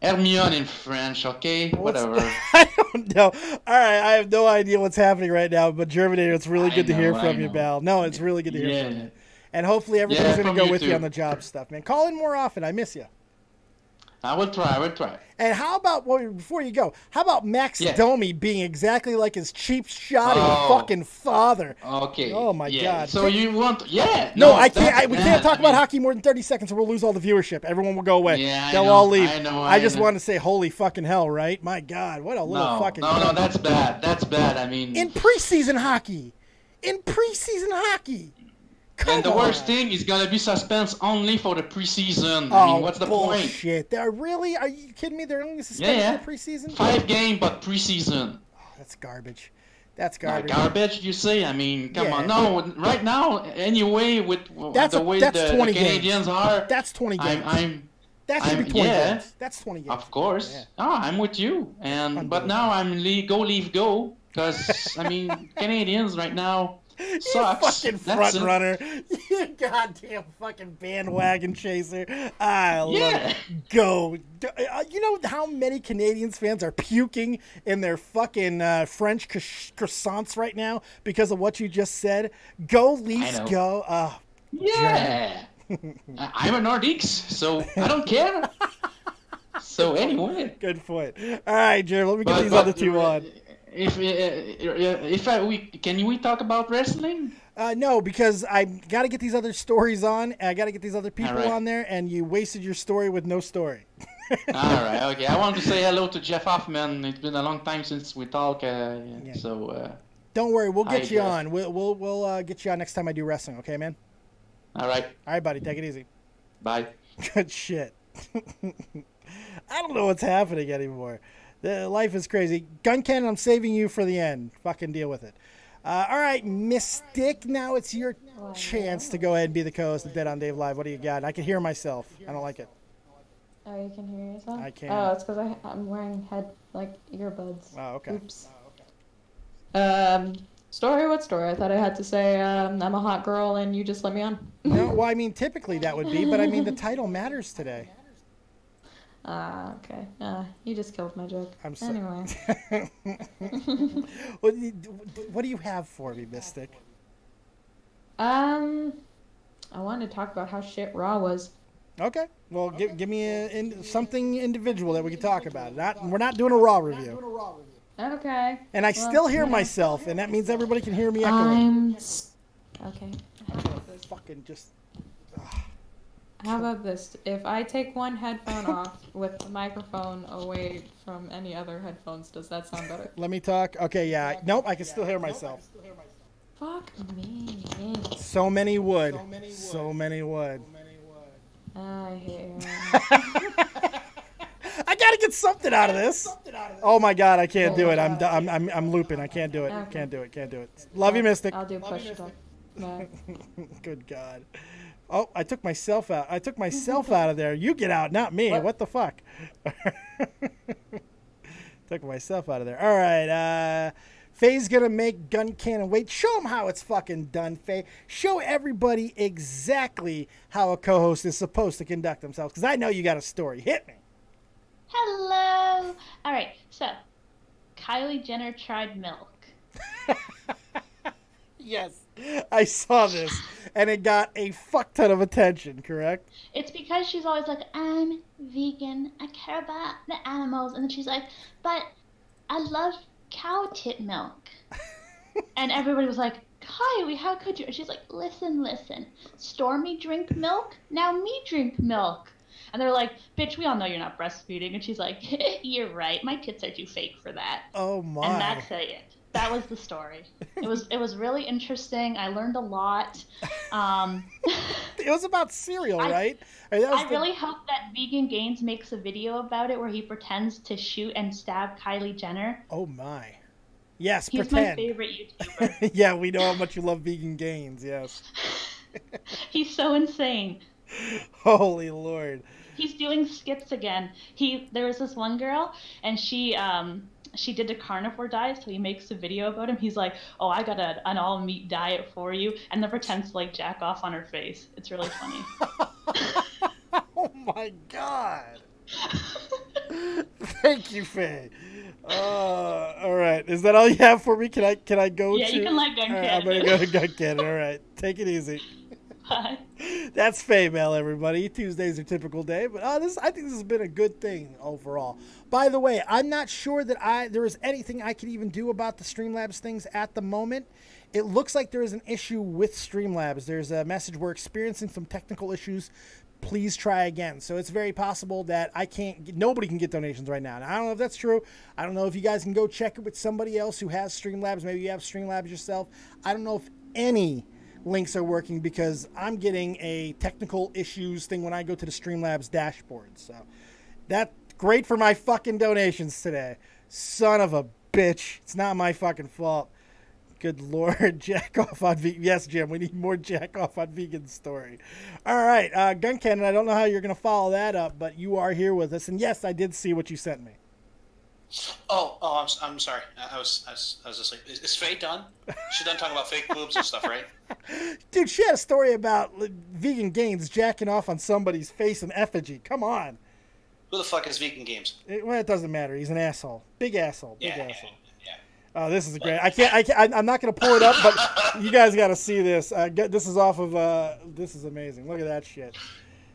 Hermione in French, okay? Whatever. I don't know. All right, I have no idea what's happening right now, but Germinator, it's really good to hear from you, Bal. No, it's really good to hear from you. And hopefully everything's going to go with you on the job stuff, man. Call in more often. I miss you. I will try. And how about, before you go, how about Max Domi being exactly like his cheap shoddy fucking father? Okay. Oh, my God. So you want, No, I can't. We can't talk about hockey more than 30 seconds or we'll lose all the viewership. Everyone will go away. Yeah, They'll all leave. I just want to say, holy fucking hell, right? My God, what a little fucking... No, that's bad. That's bad. I mean... In preseason hockey. And the worst thing is gonna be suspense only for the preseason. Oh, I mean, what's the point? Bullshit. Really? Are you kidding me? They're only suspended for preseason? 5 games, but preseason. Oh, that's garbage. That's garbage. Garbage, you say? I mean, come on. No, right now, anyway, with the way the Canadians are... That's 20 games. That should be 20 games. That's 20 games. Of course. Yeah. Oh, I'm with you. But now I'm leave go. Because, I mean, Canadians right now... Sucks. You fucking front runner. You goddamn fucking bandwagon chaser. I love go. You know how many Canadians fans are puking in their fucking French croissants right now because of what you just said? Go, Leafs, go. Yeah. I'm a Nordiques, so I don't care. So anyway. Good point. All right, Jared, let me get these other two on. Can we talk about wrestling? No, because I got to get these other stories on. And I got to get these other people on there, and you wasted your story with no story. All right, okay. I want to say hello to Jeff Hoffman. It's been a long time since we talk, so. Don't worry, we'll get you on. We'll get you on next time I do wrestling. Okay, man. All right. All right, buddy. Take it easy. Bye. Good shit. I don't know what's happening anymore. Life is crazy. GunCannon, I'm saving you for the end. Fucking deal with it. All right, Mystic, now it's your chance to go ahead and be the co-host of Dead on Dave Live. What do you got? I can hear myself. I don't like it. Oh, you can hear yourself? I can. Oh, it's because I'm wearing earbuds. Oh, okay. Oops. Story? What story? I thought I had to say I'm a hot girl and you just let me on. No, well, I mean, typically that would be, but I mean, the title matters today. Okay. You just killed my joke. I'm sorry. Anyway. What do you have for me, Mystic? I wanted to talk about how shit Raw was. Okay. Well, give me something individual that we can talk about. We're not doing a Raw review. Okay. And I still hear myself, and that means everybody can hear me echoing. Okay. Fucking just... How about this? If I take one headphone off with the microphone away from any other headphones, does that sound better? Let me talk. Okay, yeah. Nope, I can still hear myself. Fuck me. So many would. So many would. I hear. I gotta get something out of this. Oh my god, I can't do it. I'm looping. I can't do it. Okay. Can't do it. Can't do it. Love you, Mystic. I'll do push talk. Good god. Oh, I took myself out. I took myself out of there. You get out, not me. What the fuck? Took myself out of there. All right. Faye's gonna make GunCannon. Wait, show him how it's fucking done, Faye. Show everybody exactly how a co-host is supposed to conduct themselves, because I know you got a story. Hit me. Hello. All right. So, Kylie Jenner tried milk. Yes, I saw this, and it got a fuck ton of attention, correct? It's because she's always like, I'm vegan, I care about the animals, and then she's like, but I love cow tit milk. And everybody was like, Kylie, how could you? And she's like, listen, Stormy drink milk, now me drink milk. And they're like, bitch, we all know you're not breastfeeding. And she's like, you're right, my tits are too fake for that. Oh my. And that's it. That was the story. It was really interesting. I learned a lot. It was about cereal, right? I really hope that Vegan Gains makes a video about it where he pretends to shoot and stab Kylie Jenner. Oh my. Yes, He's pretend. my favorite YouTuber. Yeah, we know how much you love Vegan Gains, yes. He's so insane. Holy Lord. He's doing skits again. There was this one girl, and she did a carnivore diet, so he makes a video about him. He's like, oh, I got an all-meat diet for you, and then pretends to, like, jack off on her face. It's really funny. Oh, my God. Thank you, Faye. All right. Is that all you have for me? Can I go to... Yeah, you can let GunCannon. I'm going to go to GunCannon. All right. Take it easy. Bye. That's Faybel, everybody. Tuesdays are typical day, but I think this has been a good thing overall. By the way, I'm not sure that there is anything I can even do about the Streamlabs things at the moment. It looks like there is an issue with Streamlabs. There's a message, we're experiencing some technical issues. Please try again. So it's very possible that nobody can get donations right now. And I don't know if that's true. I don't know if you guys can go check it with somebody else who has Streamlabs. Maybe you have Streamlabs yourself. I don't know if any links are working, because I'm getting a technical issues thing when I go to the Streamlabs dashboard. So that's great for my fucking donations today. Son of a bitch. It's not my fucking fault. Good Lord. Jack off on vegan. Yes, Jim, we need more jack off on vegan story. All right. GunCannon, I don't know how you're going to follow that up, but you are here with us. And yes, I did see what you sent me. Oh, I'm sorry. I was asleep. Is Faye done? She's done talking about fake boobs and stuff, right? Dude, she had a story about Vegan Gains jacking off on somebody's face in effigy. Come on. Who the fuck is Vegan Games? Well, it doesn't matter. He's an asshole. Big asshole. Big asshole. Yeah. Oh, this is great. I'm not going to pull it up, but you guys got to see this. This is off of. This is amazing. Look at that shit.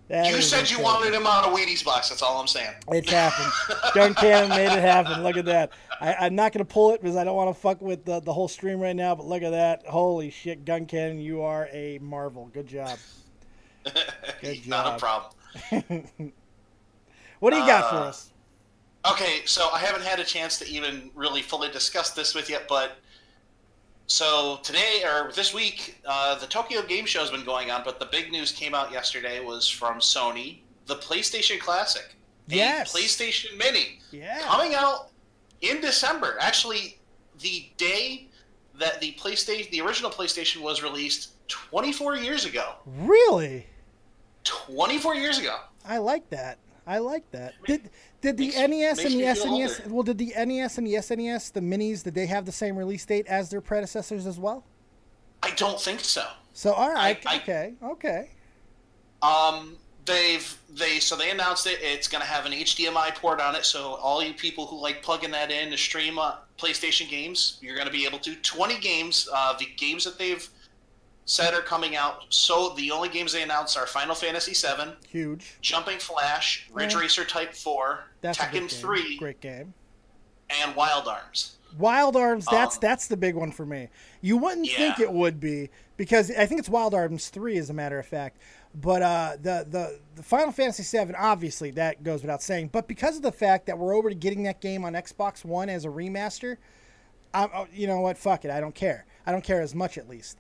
You said you wanted him on a Wheaties box. That's all I'm saying. It's happened. GunCannon made it happen. Look at that. I'm not going to pull it because I don't want to fuck with the whole stream right now, but look at that. Holy shit, GunCannon, you are a marvel. Good job. Good job. Not a problem. What do you got for us? Okay, so I haven't had a chance to even really fully discuss this with you, but so today, or this week, the Tokyo Game Show has been going on, but the big news came out yesterday was from Sony, the PlayStation Classic. Yes. A PlayStation Mini. Yeah. Coming out in December. Actually, the day that the original PlayStation was released 24 years ago. Really? 24 years ago. I like that. Did the NES and the SNES, well, did the NES and the SNES, the minis, did they have the same release date as their predecessors as well? I don't think so. So, all right, okay. They announced it. It's going to have an HDMI port on it, so all you people who like plugging that in to stream PlayStation games, you're going to be able to. 20 games. The games that they've said are coming out. So the only games they announced are Final Fantasy VII, huge, Jumping Flash, Ridge Racer Type 4, Tekken 3, great game, and Wild Arms. Wild Arms, that's the big one for me. You wouldn't think it would be, because I think it's Wild Arms 3, as a matter of fact. But the Final Fantasy VII, obviously, that goes without saying. But because of the fact that we're already getting that game on Xbox One as a remaster, you know what? Fuck it. I don't care. I don't care as much, at least.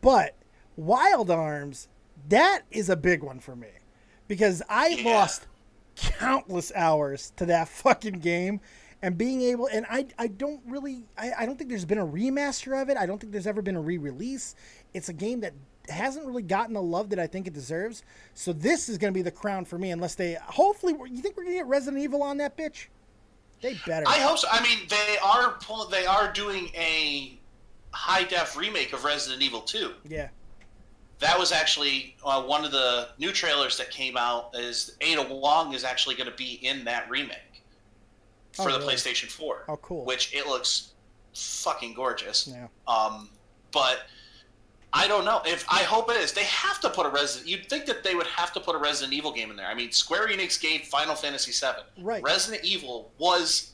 But Wild Arms, that is a big one for me. Because I lost countless hours to that fucking game. And being able, and I don't think there's been a remaster of it. I don't think there's ever been a re-release. It's a game that hasn't really gotten the love that I think it deserves. So this is going to be the crown for me, unless they, hopefully, you think we're going to get Resident Evil on that bitch? They better. I hope so. I mean, they are doing a high-def remake of Resident Evil 2. Yeah. That was actually one of the new trailers that came out, is Ada Wong is actually going to be in that remake. For the really? PlayStation 4. Oh, cool. Which it looks fucking gorgeous. Yeah. But I don't know. I hope it is. They have to put a Resident... You'd think that they would have to put a Resident Evil game in there. I mean, Square Enix gave Final Fantasy VII. Right. Resident Evil was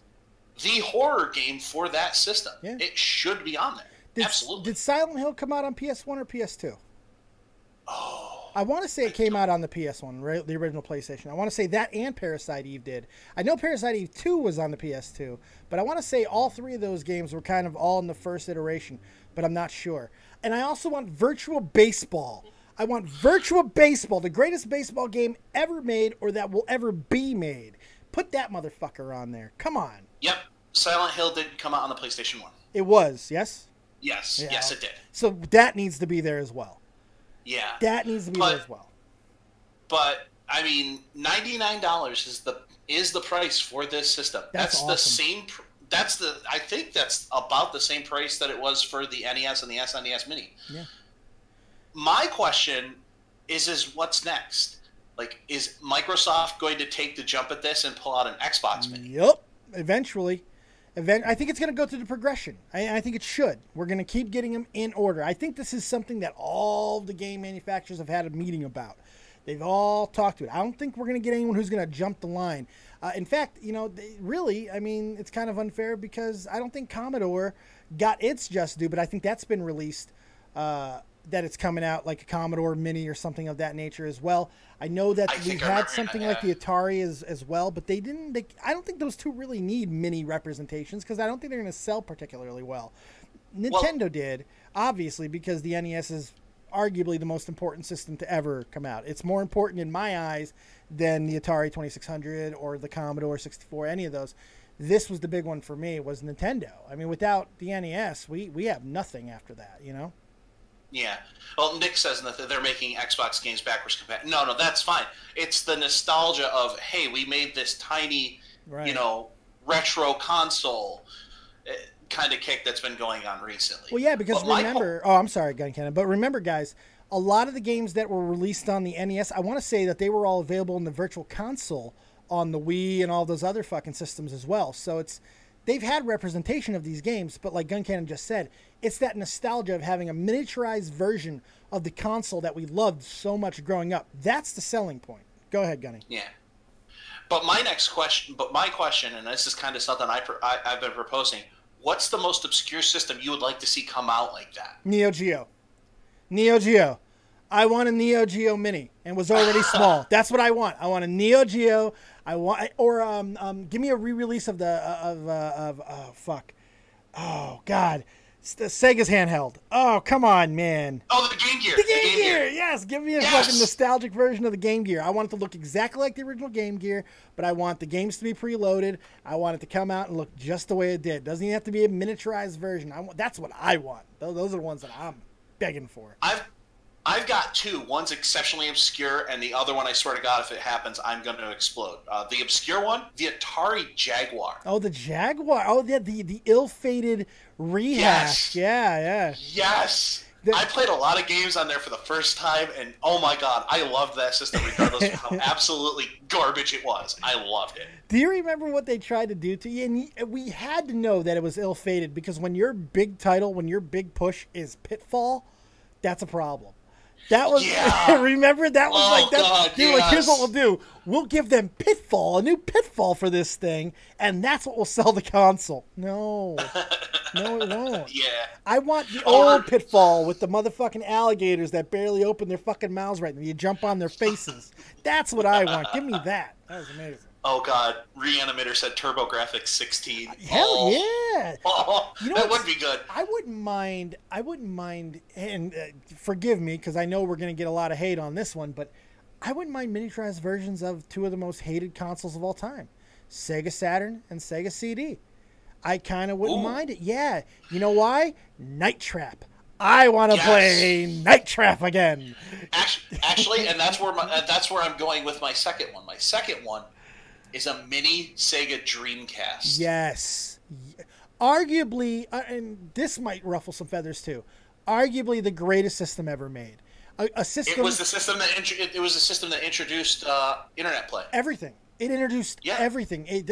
the horror game for that system. Yeah. It should be on there. Absolutely. Did Silent Hill come out on PS1 or PS2? Oh. I want to say it came out on the PS1, right? The original PlayStation. I want to say that and Parasite Eve did. I know Parasite Eve 2 was on the PS2, but I want to say all three of those games were kind of all in the first iteration, but I'm not sure. And I also want Virtual Baseball. I want Virtual Baseball, the greatest baseball game ever made or that will ever be made. Put that motherfucker on there. Come on. Yep. Silent Hill did come out on the PlayStation 1. It was, yes? Yes. Yeah. Yes, it did. So that needs to be there as well. Yeah. That needs to be there as well. But I mean, $99 is the price for this system. That's awesome. the same. I think that's about the same price that it was for the NES and the SNES Mini. Yeah. My question is what's next? Like, is Microsoft going to take the jump at this and pull out an Xbox Mini? Yep. Eventually. I think it's going to go through the progression. I think it should. We're going to keep getting them in order. I think this is something that all the game manufacturers have had a meeting about. They've all talked to it. I don't think we're going to get anyone who's going to jump the line. In fact, you know, it's kind of unfair because I don't think Commodore got its just due, but I think that's been released, that it's coming out like a Commodore Mini or something of that nature as well. I know that we've had something like the Atari as well, but I don't think those two really need mini representations because I don't think they're going to sell particularly well. Nintendo did, obviously, because the NES is arguably the most important system to ever come out. It's more important in my eyes than the Atari 2600 or the Commodore 64, any of those. This was the big one for me, was Nintendo. I mean, without the NES, we have nothing after that, you know? Yeah. Well, Nick says that they're making Xbox games backwards compatible. No, that's fine. It's the nostalgia of, hey, we made this tiny, retro console kind of kick that's been going on recently. Well, yeah, because remember... I'm sorry, GunCannon. But remember, guys, a lot of the games that were released on the NES, I want to say that they were all available in the Virtual Console on the Wii and all those other fucking systems as well. So they've had representation of these games, but like GunCannon just said, it's that nostalgia of having a miniaturized version of the console that we loved so much growing up. That's the selling point. Go ahead, Gunny. Yeah. But my question, and this is kind of something I've been proposing, what's the most obscure system you would like to see come out like that? Neo Geo. I want a Neo Geo Mini and was already small. That's what I want. I want a Neo Geo. Give me a re-release of Sega's handheld. Oh, come on, man. Oh, the Game Gear. The Game Gear. Yes, give me a fucking nostalgic version of the Game Gear. I want it to look exactly like the original Game Gear, but I want the games to be preloaded. I want it to come out and look just the way it did. Doesn't even have to be a miniaturized version. That's what I want. Those are the ones that I'm begging for. I've got two. One's exceptionally obscure, and the other one, I swear to God, if it happens, I'm going to explode. The obscure one, the Atari Jaguar. Oh, the Jaguar. Oh, yeah, the ill-fated rehash. Yes. Yeah. Yes. I played a lot of games on there for the first time, and oh my God, I loved that system regardless of how absolutely garbage it was. I loved it. Do you remember what they tried to do to you? And we had to know that it was ill-fated because when your big title, when your big push is Pitfall, that's a problem. That was remember that was like that. God, They were like, here's what we'll do: we'll give them Pitfall, a new Pitfall for this thing, and that's what will sell the console. No, no, it won't. Yeah, I want the old Pitfall with the motherfucking alligators that barely open their fucking mouths right now. You jump on their faces. That's what I want. Give me that. That was amazing. Oh God, Reanimator said TurboGrafx 16. Hell yeah! You know that would be good. I wouldn't mind, and forgive me because I know we're going to get a lot of hate on this one, but I wouldn't mind miniaturized versions of two of the most hated consoles of all time, Sega Saturn and Sega CD. I kind of wouldn't mind it. Yeah, you know why? Night Trap. I want to play Night Trap again. Actually, and that's where I'm going with my second one. My second one is a mini Sega Dreamcast. Yes. Arguably, and this might ruffle some feathers too, arguably the greatest system ever made. A system. It was the system that introduced internet play. Everything. It introduced everything. It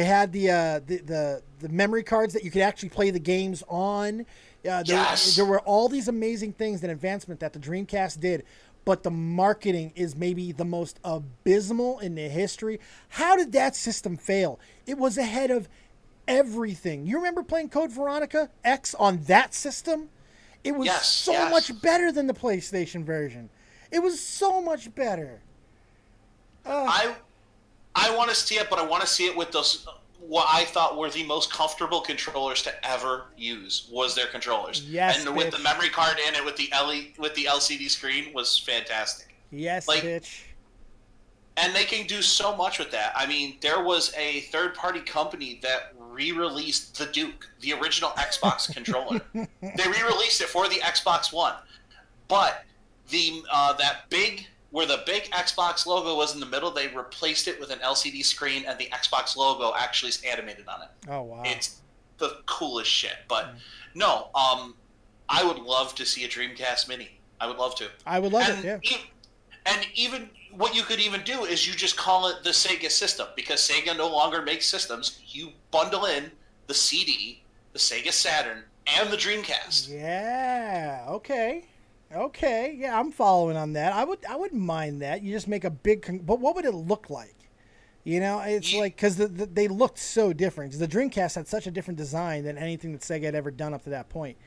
had the memory cards that you could actually play the games on. There were all these amazing things and advancement that the Dreamcast did. But the marketing is maybe the most abysmal in the history. How did that system fail? It was ahead of everything. You remember playing Code Veronica X on that system? It was so much better than the PlayStation version. It was so much better. I want to see it, but I want to see it with those. What I thought were the most comfortable controllers to ever use was their controllers. Yes, and with the memory card in it, with the LCD screen, was fantastic. Yes, bitch. And they can do so much with that. I mean, there was a third-party company that re-released the Duke, the original Xbox controller. They re-released it for the Xbox One, but where the big Xbox logo was in the middle, they replaced it with an LCD screen, and the Xbox logo actually is animated on it. Oh, wow. It's the coolest shit. But, no, I would love to see a Dreamcast Mini. I would love to. I would love it, yeah. And even, what you could even do is you just call it the Sega system, because Sega no longer makes systems. You bundle in the CD, the Sega Saturn, and the Dreamcast. Yeah, okay. Okay, yeah, I'm following on that. I wouldn't mind that. You just make a big, but what would it look like? You know, it's like because they looked so different. Because the Dreamcast had such a different design than anything that Sega had ever done up to that point.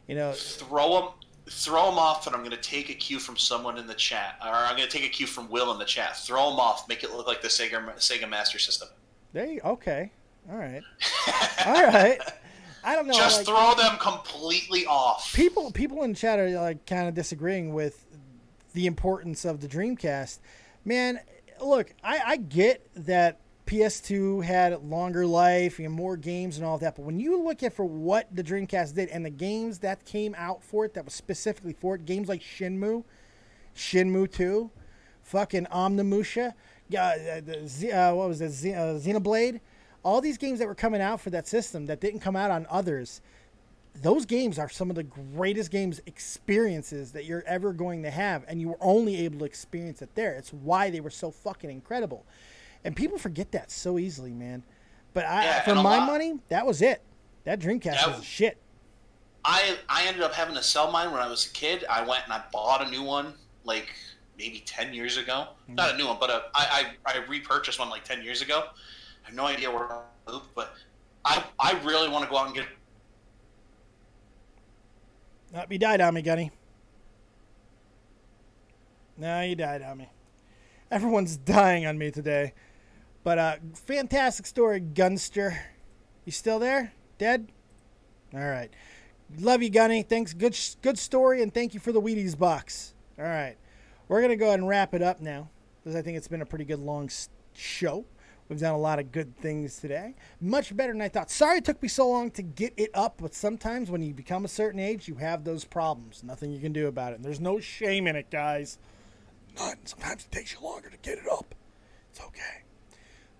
You know, throw them off, and I'm going to take a cue from someone in the chat, or I'm going to take a cue from Will in the chat. Throw them off, make it look like the Sega Master System. Okay, all right, all right. I don't know. Just throw them completely off. People in chat are like kind of disagreeing with the importance of the Dreamcast. Man, look, I get that PS2 had longer life and more games and all of that, but when you look at for what the Dreamcast did and the games that came out for it that was specifically for it, games like Shenmue 2, fucking Omnimusha, what was it, Xenoblade. All these games that were coming out for that system that didn't come out on others, those games are some of the greatest games experiences that you're ever going to have, and you were only able to experience it there. It's why they were so fucking incredible. And people forget that so easily, man. But for my money, that was it. That Dreamcast was shit. I ended up having to sell mine when I was a kid. I went and I bought a new one, like, maybe 10 years ago. Mm-hmm. Not a new one, but I repurchased one like 10 years ago. I have no idea where I moved, but I really want to go out and get. You died on me, Gunny. No, you died on me. Everyone's dying on me today. But fantastic story, Gunster. You still there? Dead? All right. Love you, Gunny. Thanks. Good story, and thank you for the Wheaties box. All right. We're going to go ahead and wrap it up now, because I think it's been a pretty good long show. We've done a lot of good things today. Much better than I thought. Sorry it took me so long to get it up, but sometimes when you become a certain age, you have those problems. Nothing you can do about it. And there's no shame in it, guys. None. Sometimes it takes you longer to get it up. It's okay.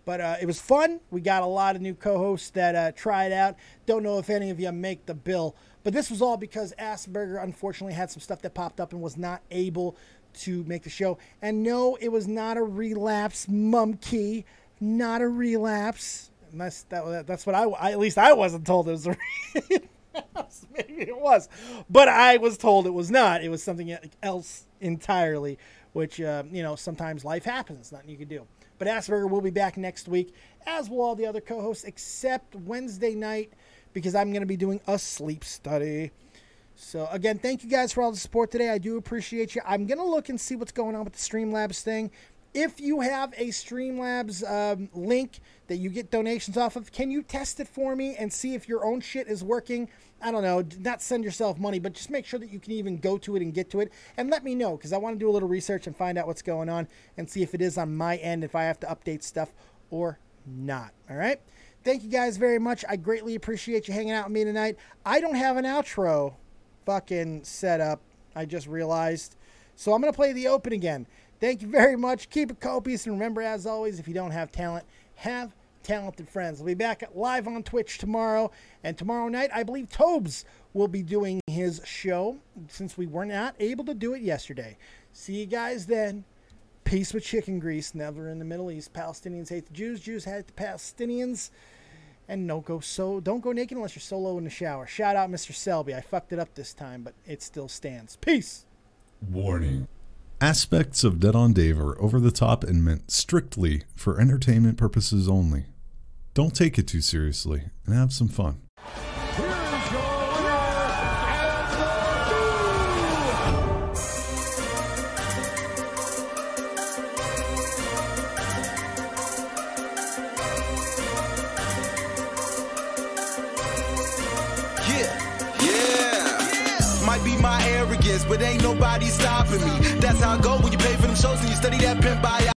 But it was fun. We got a lot of new co-hosts that tried out. Don't know if any of you make the bill. But this was all because Assburger unfortunately had some stuff that popped up and was not able to make the show. And no, it was not a relapse, Mumkey. Not a relapse. And that's what I at least I wasn't told it was a Maybe it was, but I was told it was not. It was something else entirely, which, sometimes life happens. Nothing you can do. But Assburger will be back next week, as will all the other co-hosts, except Wednesday night, because I'm going to be doing a sleep study. So, again, thank you guys for all the support today. I do appreciate you. I'm going to look and see what's going on with the Streamlabs thing. If you have a Streamlabs link that you get donations off of, can you test it for me and see if your own shit is working? I don't know, not send yourself money, but just make sure that you can even go to it and get to it. And let me know, because I want to do a little research and find out what's going on and see if it is on my end, if I have to update stuff or not. All right? Thank you guys very much. I greatly appreciate you hanging out with me tonight. I don't have an outro fucking set up, I just realized. So I'm going to play the open again. Thank you very much. Keep it copious. And remember, as always, if you don't have talent, have talented friends. I'll be back live on Twitch tomorrow. And tomorrow night, I believe Tobes will be doing his show, since we were not able to do it yesterday. See you guys then. Peace with chicken grease. Never in the Middle East. Palestinians hate the Jews. Jews hate the Palestinians. And don't go naked unless you're solo in the shower. Shout out Mr. Selby. I fucked it up this time, but it still stands. Peace. Warning. Aspects of Dead on Dave are over the top and meant strictly for entertainment purposes only. Don't take it too seriously and have some fun. But ain't nobody stopping me. That's how I go when you pay for them shows and you study that pimp by